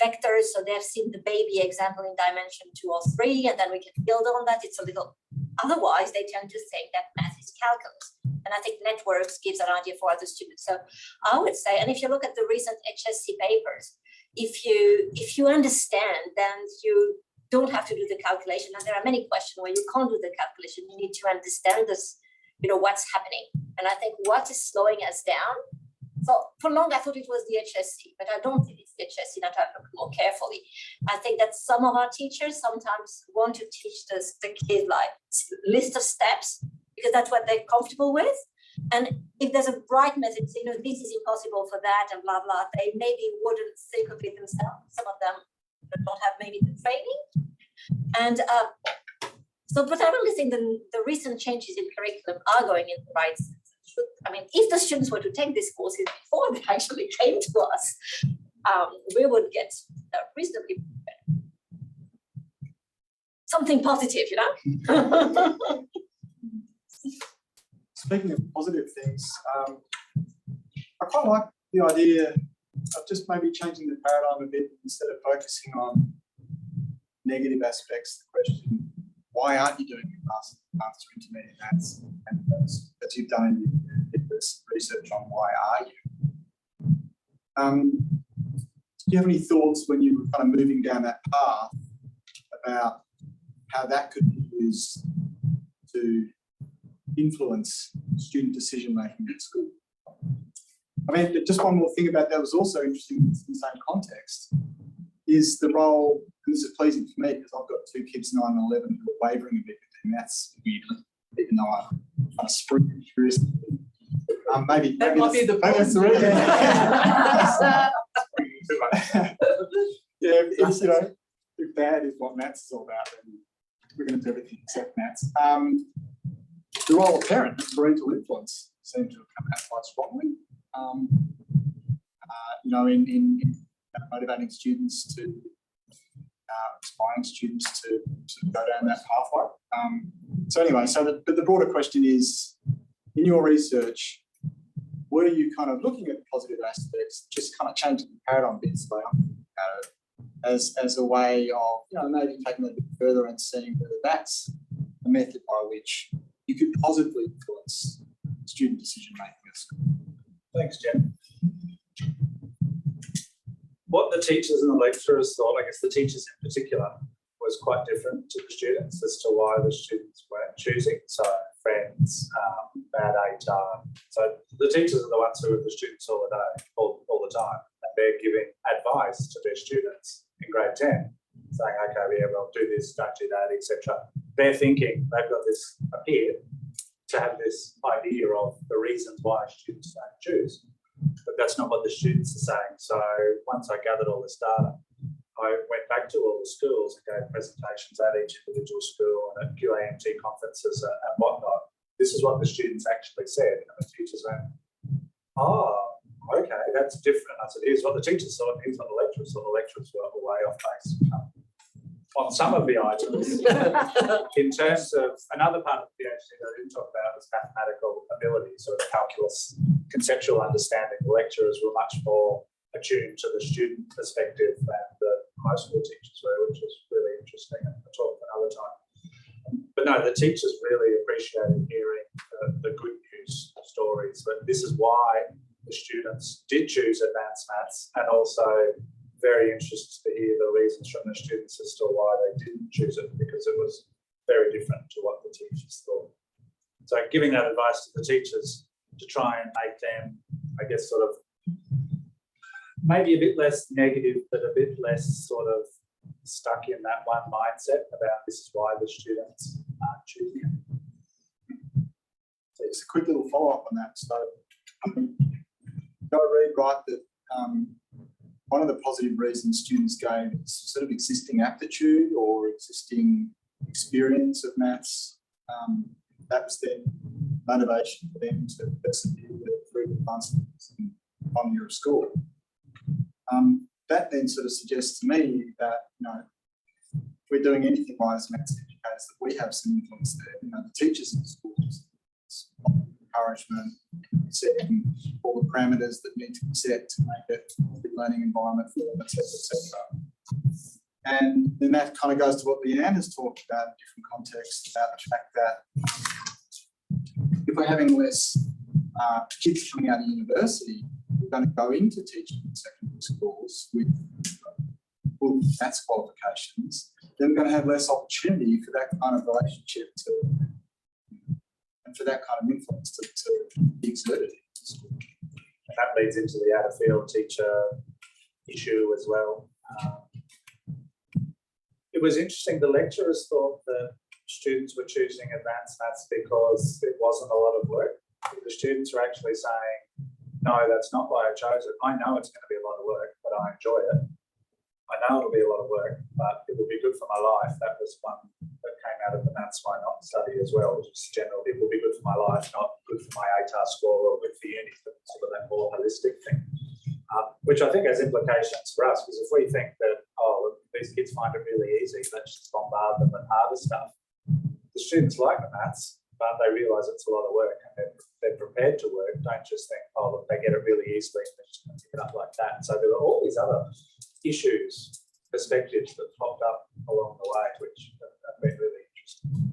vectors. So they've seen the baby example in dimension 2 or 3, and then we can build on that. It's a little, otherwise they tend to think that math is calculus. And I think networks gives an idea for other students. So I would say, and if you look at the recent HSC papers, if you understand, then you don't have to do the calculation. And there are many questions where you can't do the calculation. You need to understand this, what's happening. And I think what is slowing us down. So for long, I thought it was the HSC, but I don't think it's sketches, to look more carefully. I think that some of our teachers sometimes want to teach the kids like list of steps because that's what they're comfortable with. And if there's a bright message, this is impossible for that and blah, blah, they maybe wouldn't think of it themselves. Some of them don't have maybe the training. And but I really think the recent changes in curriculum are going in the right sense. I mean, if the students were to take these courses before they actually came to us, we would get reasonably something positive, Speaking of positive things, I quite like the idea of just maybe changing the paradigm a bit instead of focusing on negative aspects. The question, why aren't you doing your maths or intermediate maths? And as you've done in this research on why are you? Do you have any thoughts when you were kind of moving down that path about how that could be used to influence student decision making at school? I mean, just one more thing about that was also interesting in the same context is the role, and this is pleasing for me because I've got 2 kids, 9 and 11, who are wavering a bit with their maths, weirdly, even though I'm kind of spring curious. Maybe might be the that's the reason. Yeah, it's, if bad is what maths is all about, then we're going to do everything except maths. The role of parent and parental influence seem to have come out quite strongly. In motivating students to, inspiring students to go down that pathway. So anyway, but the broader question is, in your research, were you kind of looking at the positive aspects, just kind of changing the paradigm bits as a way of, maybe taking it a bit further and seeing whether that's a method by which you could positively influence student decision making at school? Thanks, Jen. What the teachers and the lecturers thought, I guess the teachers in particular, was quite different to the students as to why the students weren't choosing. So friends, bad HR. So the teachers are the ones who are with the students all the day, all the time. And they're giving advice to their students in grade 10, saying, okay, yeah, well, do this, don't do that, etc. They're thinking they've got this appeared to have this idea of the reasons why students don't choose. But that's not what the students are saying. So once I gathered all this data, I went back to all the schools and gave presentations at each individual school and at QAMT conferences and whatnot. This is what the students actually said. And the teachers went, oh, okay, that's different. I said, here's what the teachers thought, here's what the lecturers thought. The lecturers were way off base on some of the items. In terms of another part of the PhD that I didn't talk about was mathematical ability, sort of calculus, conceptual understanding. The lecturers were much more attuned to the student perspective than the high school teachers were, which was really interesting, and I'll talk another time. But no, the teachers really appreciated hearing the good news stories, but this is why the students did choose advanced maths, and also very interested to hear the reasons from the students as to why they didn't choose it, because it was very different to what the teachers thought. So giving that advice to the teachers to try and make them, I guess, sort of maybe a bit less negative, but a bit less sort of stuck in that one mindset about this is why the students aren't choosing it. So just a quick little follow-up on that. So do I read right that one of the positive reasons students gave is sort of existing aptitude or existing experience of maths? That was their motivation for them to persevere through the advanced on your school. That then sort of suggests to me that, if we're doing anything right as maths educators, that we have some influence there. The teachers in schools, encouragement, setting all the parameters that need to be set to make it a good learning environment for them, etc., etc. And then that kind of goes to what Leanne has talked about in different contexts, about the fact that if we're having less kids coming out of university, we're going to go into teaching in secondary schools with good maths qualifications, then we're going to have less opportunity for that kind of relationship and for that kind of influence to be exerted in school. And that leads into the out-of-field teacher issue as well. It was interesting, the lecturers thought that students were choosing advanced maths because it wasn't a lot of work. The students are actually saying, no, that's not why I chose it. I know it's going to be a lot of work, but I enjoy it. I know it'll be a lot of work, but it will be good for my life. That was one that came out of the maths why not study as well, which is generally, it will be good for my life, not good for my ATAR score or good for uni, but sort of that more holistic thing. Which I think has implications for us, because if we think that, oh, these kids find it really easy, let's just bombard them with harder stuff. The students like the maths, but they realise it's a lot of work and they're prepared to work. Don't just think, oh, look, they get it really easily and they're just going to pick it up like that. So there were all these other issues, perspectives that popped up along the way, which have been really interesting.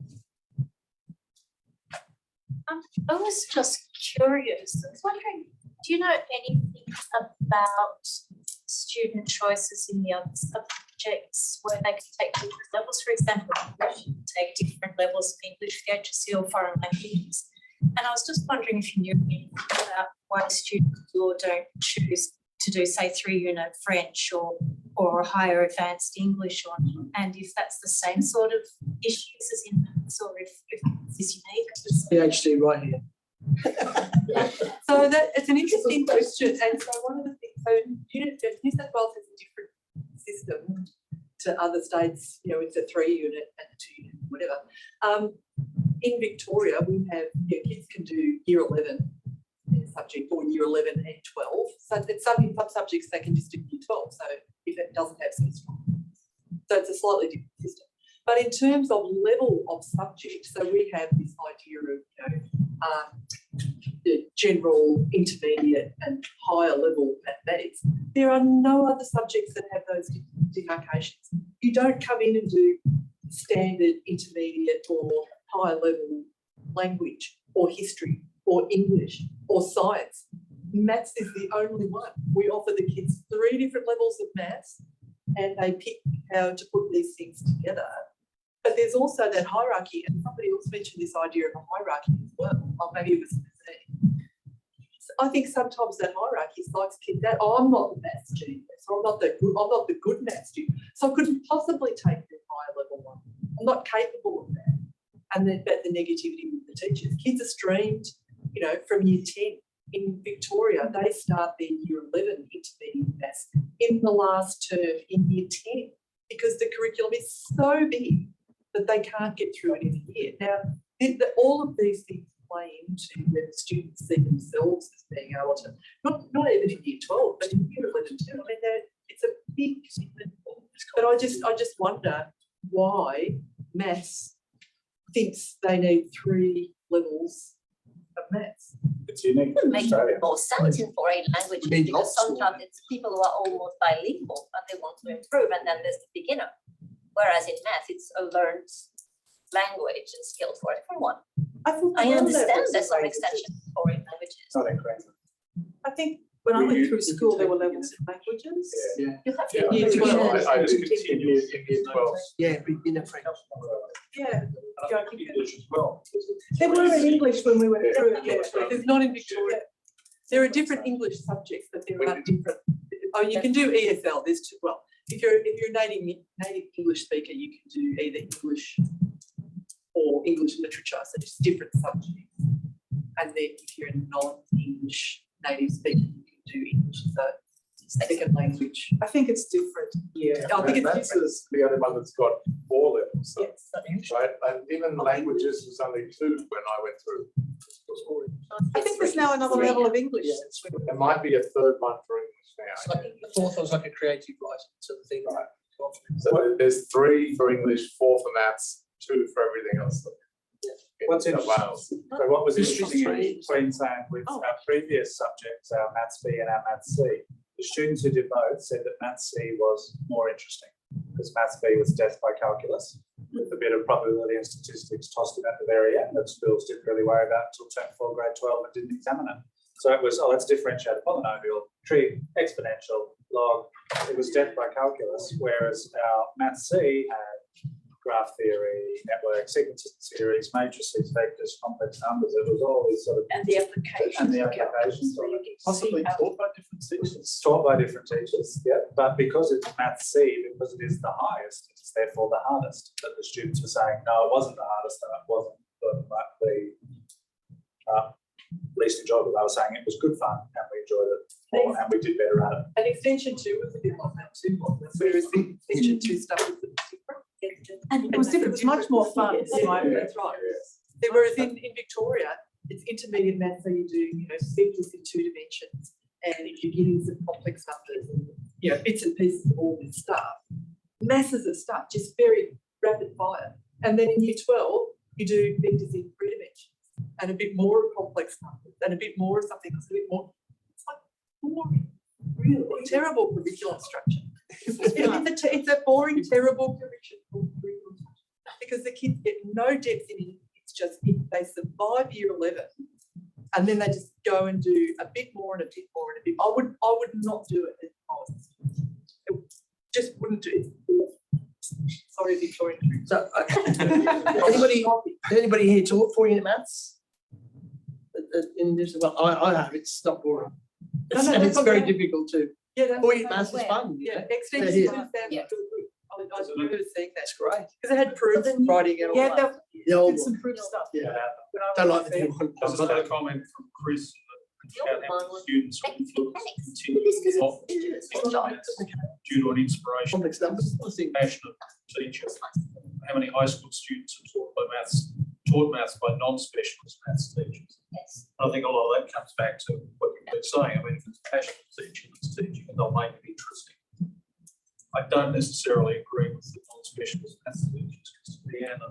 I was just curious. I was wondering, do you know anything about student choices in the other subjects where they can take different levels? For example, English, you can take different levels of English, the HSC or foreign languages. And I was just wondering if you knew anything about why students do or don't choose to do, say, 3-unit French or higher advanced English, and if that's the same sort of issues as in maths, or if this is unique. PhD right here. So that it's an interesting question, and so one of the things, so New South Wales has a different system to other states. You know, it's a 3-unit and a 2-unit, whatever. In Victoria, we have kids can do year 11 in a subject, or year 11 and 12. So in some subjects they can just do year 12. So if it doesn't have some strong, so it's a slightly different system. But in terms of level of subject, so we have this idea of the general, intermediate, and higher level mathematics. There are no other subjects that have those demarcations. You don't come in and do standard, intermediate, or higher level language, or history, or English, or science. Maths is the only one. We offer the kids 3 different levels of maths, and they pick how to put these things together. But there's also that hierarchy, and somebody else mentioned this idea of a hierarchy as well, or maybe it was me. So I think sometimes that hierarchy likes kids that, oh, I'm not the maths genius, or I'm not the good maths student, so I couldn't possibly take the higher level one. I'm not capable of that. And then about the negativity with the teachers. Kids are streamed, from year 10. In Victoria, they start their year 11 intermediate maths in the last term in year 10 because the curriculum is so big that they can't get through it in a year. Now, all of these things play into where the students see themselves as being able to, not even in year 12, but in year 11 too. I mean, it's a big commitment. But I just wonder why maths thinks they need 3 levels of maths. It's unique It to makes Australia. more sense in foreign languages because sometimes it's people who are almost bilingual and they want to improve, and then there's the beginner. Whereas in math, it's a learned language and skill for everyone. I understand there's some extension in foreign languages. Not in Queensland. I think when I went through school, there were levels of languages. Yeah. You have Yeah, to Year 12. I just continued in year 12. Yeah, beginner French. Yeah. English as well. There were in English when we went through it. Yeah, there's not in Victoria. There are different English subjects, but there are different. Oh, you can do ESL. There's two. Well, if you're a native English speaker, you can do either English or English literature. So just different subjects. And then if you're a non-English native speaker, you can do English as a second language. I think it's different. Yeah, I think it's Maths different. is the only one that's got 4 levels. So, Yes. right? And even languages was only 2 when I went through. I think there's now another level of English. There might be a 3rd one for English It's now. like the 4th was like a creative writing sort of thing. Right. So there's 3 for English, 4 for maths, 2 for everything else. What's in interesting? Wales. So what was History interesting in streams. Queensland with our previous subjects, our Maths B and our Maths C, the students who did both said that Maths C was more interesting because Maths B was death by calculus with a bit of probability and statistics tossed in at the very end that schools didn't really worry about until term 4, grade 12 and didn't examine it. So it was, let's differentiate polynomial, trig, exponential, log. It was death by calculus, whereas our Maths C had graph theory, network, sequence series, matrices, vectors, complex numbers. It was all these sort of And the applications. and the of calculus, applications where of you it. get to Possibly see how- taught by different teachers. It's taught by different teachers, yeah, but because it's Math C, because it is the highest, it's therefore the hardest. That the students were saying, no, it wasn't the hardest, and it wasn't the least enjoyable. They were saying it was good fun and we enjoyed it more and we did better at it. And extension 2 was a bit like that too, wasn't it? Whereas the extension 2 stuff was a bit different. And it was different, it was much more fun. Yeah, that's right. Whereas in Victoria, it's intermediate maths, so you do, speeches in 2 dimensions, and you're getting some complex numbers and, bits and pieces of all this stuff. Masses of stuff, just very rapid fire. And then in year 12, you do vectors in 3 dimensions, and a bit more of complex numbers, and a bit more of something that's a bit more, it's like boring, really terrible curriculum structure. It's a boring, terrible curriculum structure, because the kids get no depth in it. It's just, they survive year 11, and then they just go and do a bit more and a bit more and a bit. I would not do it if I was a student. It just wouldn't do it. Sorry, Victorian. So, anybody here taught 4-unit maths? In this, well, I have. It's not boring. No, And that's it's not very bad. difficult to. Yeah, 4-unit maths is fun. Yeah, Yeah, extension Yeah. 2 sounds Yeah. good. I remember seeing that That's great. because it had proofs and writing and all Yeah, that. The old did some one. proof stuff. Yeah. when I Don't was like the there. new one. I just had a comment from Chris about how students will influence continue not due to an inspiration, Complex numbers. I think. passionate teacher. How many high school students are taught maths by non-specialist maths teachers? Yes. I think a lot of that comes back to what you've been saying. I mean, if it's a passionate teacher that's teaching, they'll make it interesting. I don't necessarily agree with the non-specialist maths teachers, because Leanna,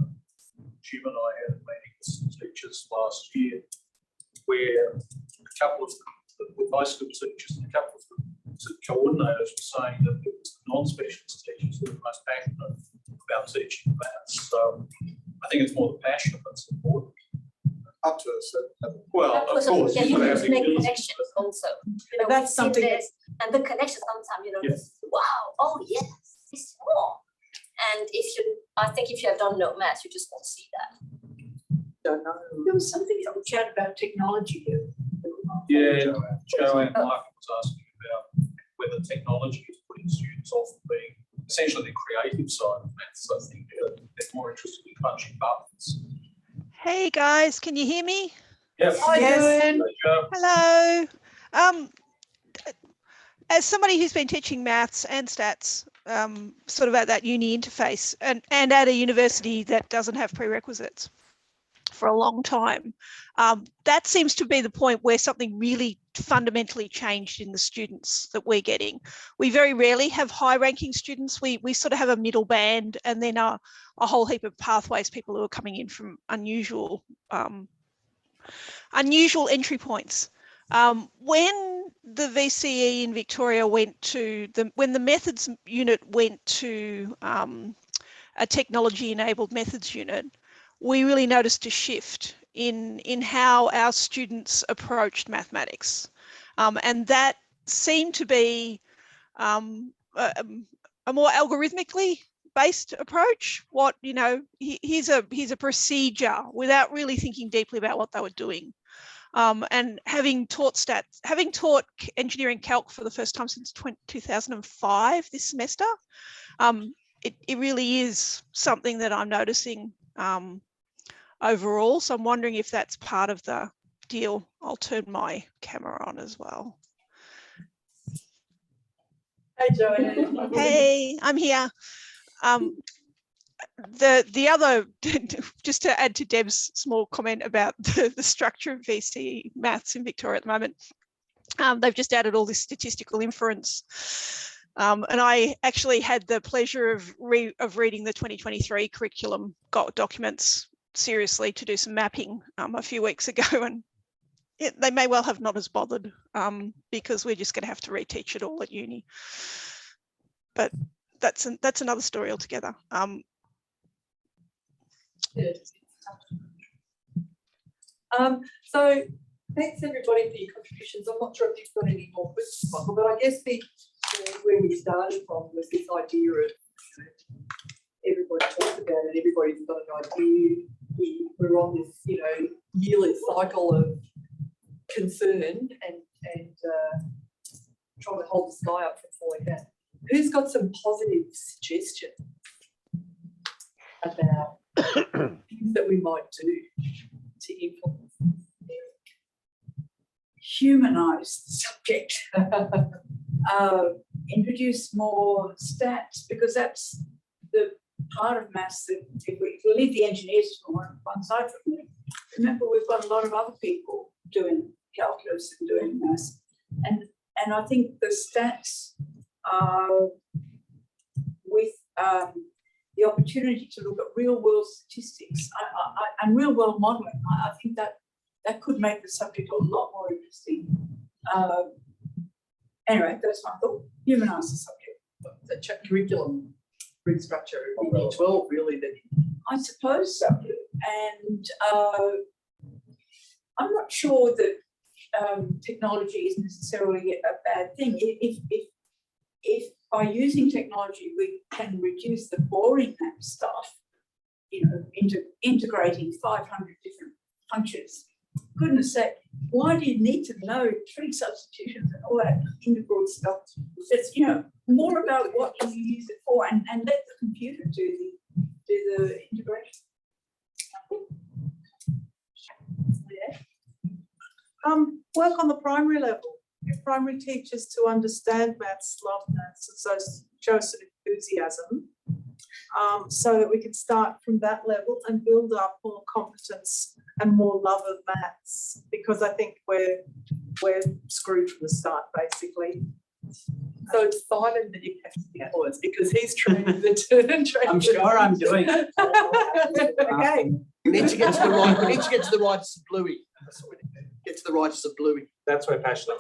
Jim and I had a meeting with some teachers last year where a couple of them, with high school teachers, and a couple of the coordinators were saying that it was the non-specialist teachers who were most passionate about teaching maths. So I think it's more the passion that's important. Up to a certain level. Well, Of of course, course. yeah, you gotta need have to the make ability, connections but- also. That's something that- And the connection sometimes, Yes. wow, oh yes, this is more. And I think if you have done no maths, you just won't see that. Don't know. There was something that we chatted about technology here. Yeah, Joanne Michael was asking about whether technology is putting students off being essentially the creative side of maths. I think they're more interested in punching buttons. Hey guys, can you hear me? Yes. Hi, Joanne. Joe. Hello. As somebody who's been teaching maths and stats, sort of at that uni interface and at a university that doesn't have prerequisites for a long time, that seems to be the point where something really fundamentally changed in the students that we're getting. We very rarely have high-ranking students. We sort of have a middle band, and then a whole heap of pathways, people who are coming in from unusual entry points. When the VCE in Victoria when the methods unit went to a technology-enabled methods unit, we really noticed a shift in how our students approached mathematics, and that seemed to be a more algorithmically based approach. Here's a procedure without really thinking deeply about what they were doing. And having taught engineering calc for the first time since 2005 this semester, it really is something that I'm noticing overall. So I'm wondering if that's part of the deal. I'll turn my camera on as well. Hey, Joanne. Hey, I'm here. The other, just to add to Deb's small comment about the structure of VC maths in Victoria at the moment, they've just added all this statistical inference. And I actually had the pleasure of reading the 2023 curriculum documents seriously to do some mapping a few weeks ago, and they may well have not as bothered because we're just going to have to reteach it all at uni. But that's another story altogether. So thanks everybody for your contributions. I'm not sure if you've got any more questions, Michael, but I guess where we started from was this idea of everybody talks about it, everybody's got an idea. We're on this, you know, yearly cycle of concern and trying to hold the sky up from falling down. Who's got some positive suggestions about things that we might do to influence? Humanise the subject. Introduce more stats, because that's the part of maths that if we leave the engineers to one side from it. Remember, we've got a lot of other people doing calculus and doing maths, and I think the stats with the opportunity to look at real world statistics and real world modelling, I think that could make the subject a lot more interesting. Anyway, that's my thought. Humanise the subject. The curriculum restructure in year 12, really, then. I suppose so. And I'm not sure that technology is necessarily a bad thing. If by using technology we can reduce the boring math stuff, you know, integrating 500 different functions. Goodness sake, why do you need to know trig substitutions and all that integral stuff? It's, you know, more about what you use it for, and let the computer do the integration. Work on the primary level. Get primary teachers to understand maths, love maths, and so show some enthusiasm, so that we can start from that level and build up more competence and more love of maths, because I think we're screwed from the start, basically. So it's Simon that you have to influence, because he's trained the turn. I'm sure I'm doing it. Okay. We need to get to the right. We need to get to the writers of Bluey. That's what we need to do. Get to the writers of Bluey. That's where passionate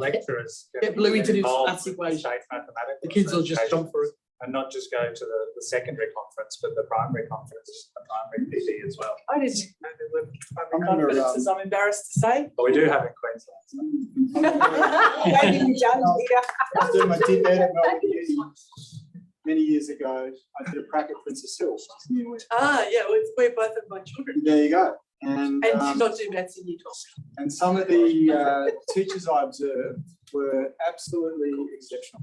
lecturers Get Bluey to do involved maths in equations. state mathematics The kids will just education, jump for it. and not just go to the secondary conference, but the primary conference, the primary PD as well. I didn't know there were I'm primary gonna, conferences, I'm embarrassed to say. But we do have in Queensland. Maybe we judge here. I was doing my DEP at Melbourne Uni many years ago. I did a prac at Princess Hill. Yeah, we're both of my children. There you go. And And did not do maths in year 12. and some of the teachers I observed were absolutely exceptional.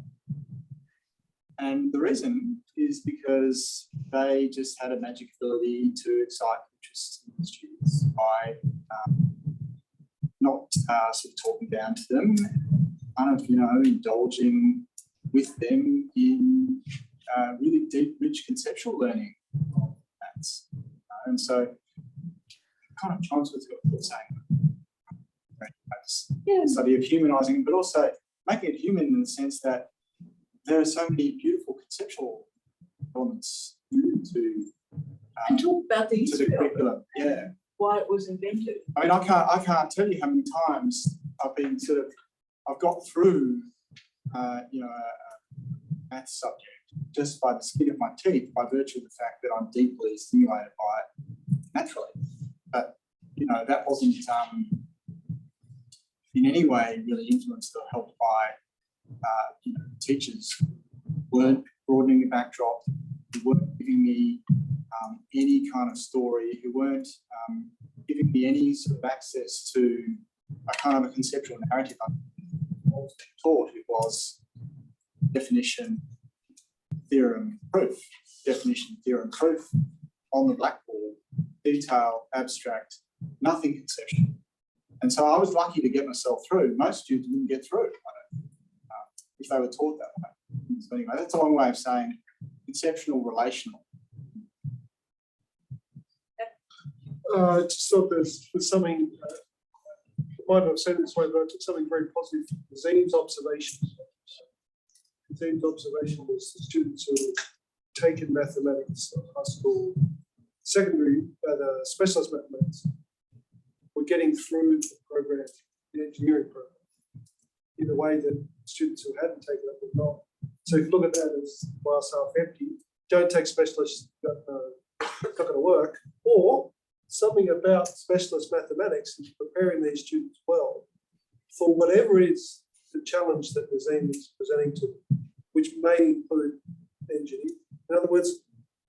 And the reason is because they just had a magic ability to excite interest in the students by not sort of talking down to them, kind of, you know, indulging with them in really deep, rich conceptual learning of maths. And so kind of chimes with what you're saying. Yeah. Study of humanising, but also making it human in the sense that there are so many beautiful conceptual elements to And talk about the to the history of it, curriculum. Yeah, why it was invented. I mean, I can't tell you how many times I've got through, you know, a math subject just by the skin of my teeth, by virtue of the fact that I'm deeply stimulated by it naturally. But you know, that wasn't in any way really influenced or helped by you know, teachers weren't broadening the backdrop, who weren't giving me any kind of story, who weren't giving me any sort of access to a kind of a conceptual narrative I was being taught. It was definition, theorem, proof, definition, theorem, proof on the blackboard, detail, abstract, nothing conceptual. And so I was lucky to get myself through. Most students wouldn't get through if they were taught that way. So anyway, that's a long way of saying conceptual, relational. I just thought there's something, might not have said it this way, but I took something very positive from Zeen's observation. Zeen's observation was the students who had taken mathematics at high school, secondary, specialist mathematics, were getting through the program, the engineering program, in a way that students who hadn't taken it would not. So if you look at that as glass half empty, don't take specialists, it's not going to work, or something about specialist mathematics is preparing these students well for whatever it is the challenge that the Zeen is presenting to them, which may include engineering. In other words,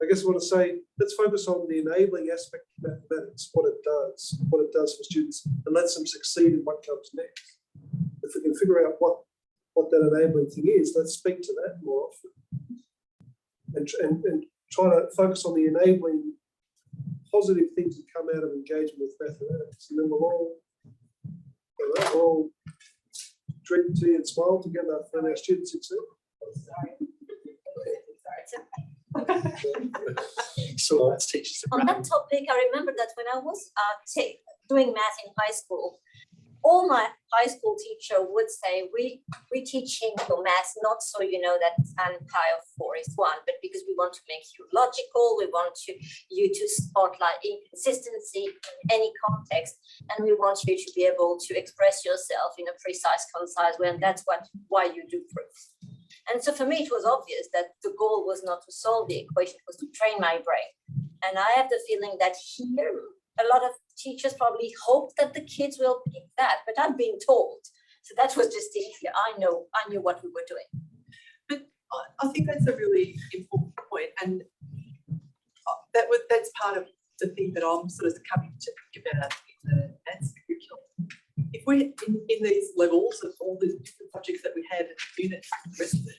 I guess I want to say, let's focus on the enabling aspect of mathematics, what it does for students, and let them succeed in what comes next. If we can figure out what that enabling thing is, let's speak to that more often. And try to focus on the enabling positive things that come out of engagement with mathematics. And then we'll all drink tea and smile together when our students succeed. So that's teachers. On that topic, I remember that when I was doing math in high school, all my high school teacher would say, we're teaching your math not so you know that tan pi of 4 is 1, but because we want to make you logical, we want you to spotlight inconsistency in any context, and we want you to be able to express yourself in a precise, concise way, and that's why you do proofs. And so for me, it was obvious that the goal was not to solve the equation, it was to train my brain. And I have the feeling that here, a lot of teachers probably hope that the kids will pick that, but I'm being told. So that was just easier. I knew what we were doing. But I think that's a really important point, and that's part of the thing that I'm sort of coming to think about in the maths curriculum. If we're in these levels of all the different subjects that we have in the units and the rest of it,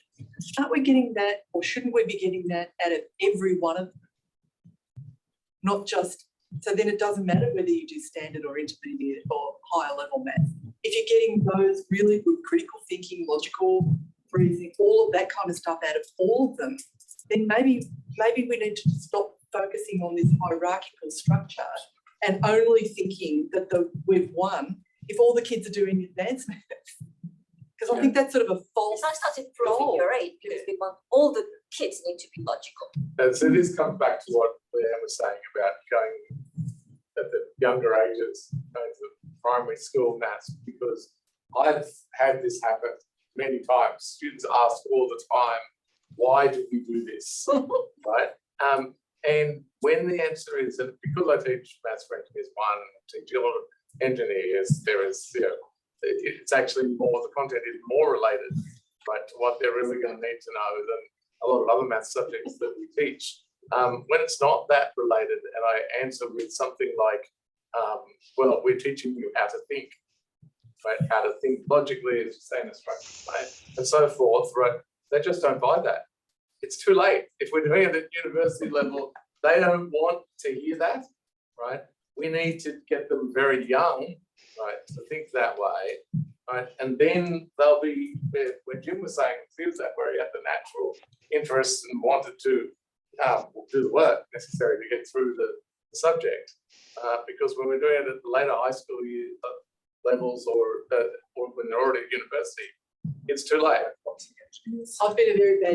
aren't we getting that, or shouldn't we be getting that out of every one of them? Not just, so then it doesn't matter whether you do standard or intermediate or higher level maths. If you're getting those really good critical thinking, logical reasoning, all of that kind of stuff out of all of them, then maybe we need to stop focusing on this hierarchical structure and only thinking that we've won if all the kids are doing advanced maths. Because I think that's sort of a false So I started proving your age because we want all the kids need to be logical. And so this comes back to what Leanne was saying about going at the younger ages, going to primary school maths, because I've had this happen many times. Students ask all the time, why do we do this, right? And when the answer is that because I teach maths for engineers 1, teach a lot of engineers, there is, it's actually more, the content is more related, right, to what they're really going to need to know than a lot of other math subjects that we teach. When it's not that related, and I answer with something like, well, we're teaching you how to think, right, how to think logically, as you say in instruction, right, and so forth, right, they just don't buy that. It's too late. If we're doing it at university level, they don't want to hear that, right? We need to get them very young, right, to think that way, right? And then they'll be, when Jim was saying, he was that where he had the natural interest and wanted to do the work necessary to get through the subject. Because when we're doing it at the later high school year levels or when they're already at university, it's too late. I've been a very bad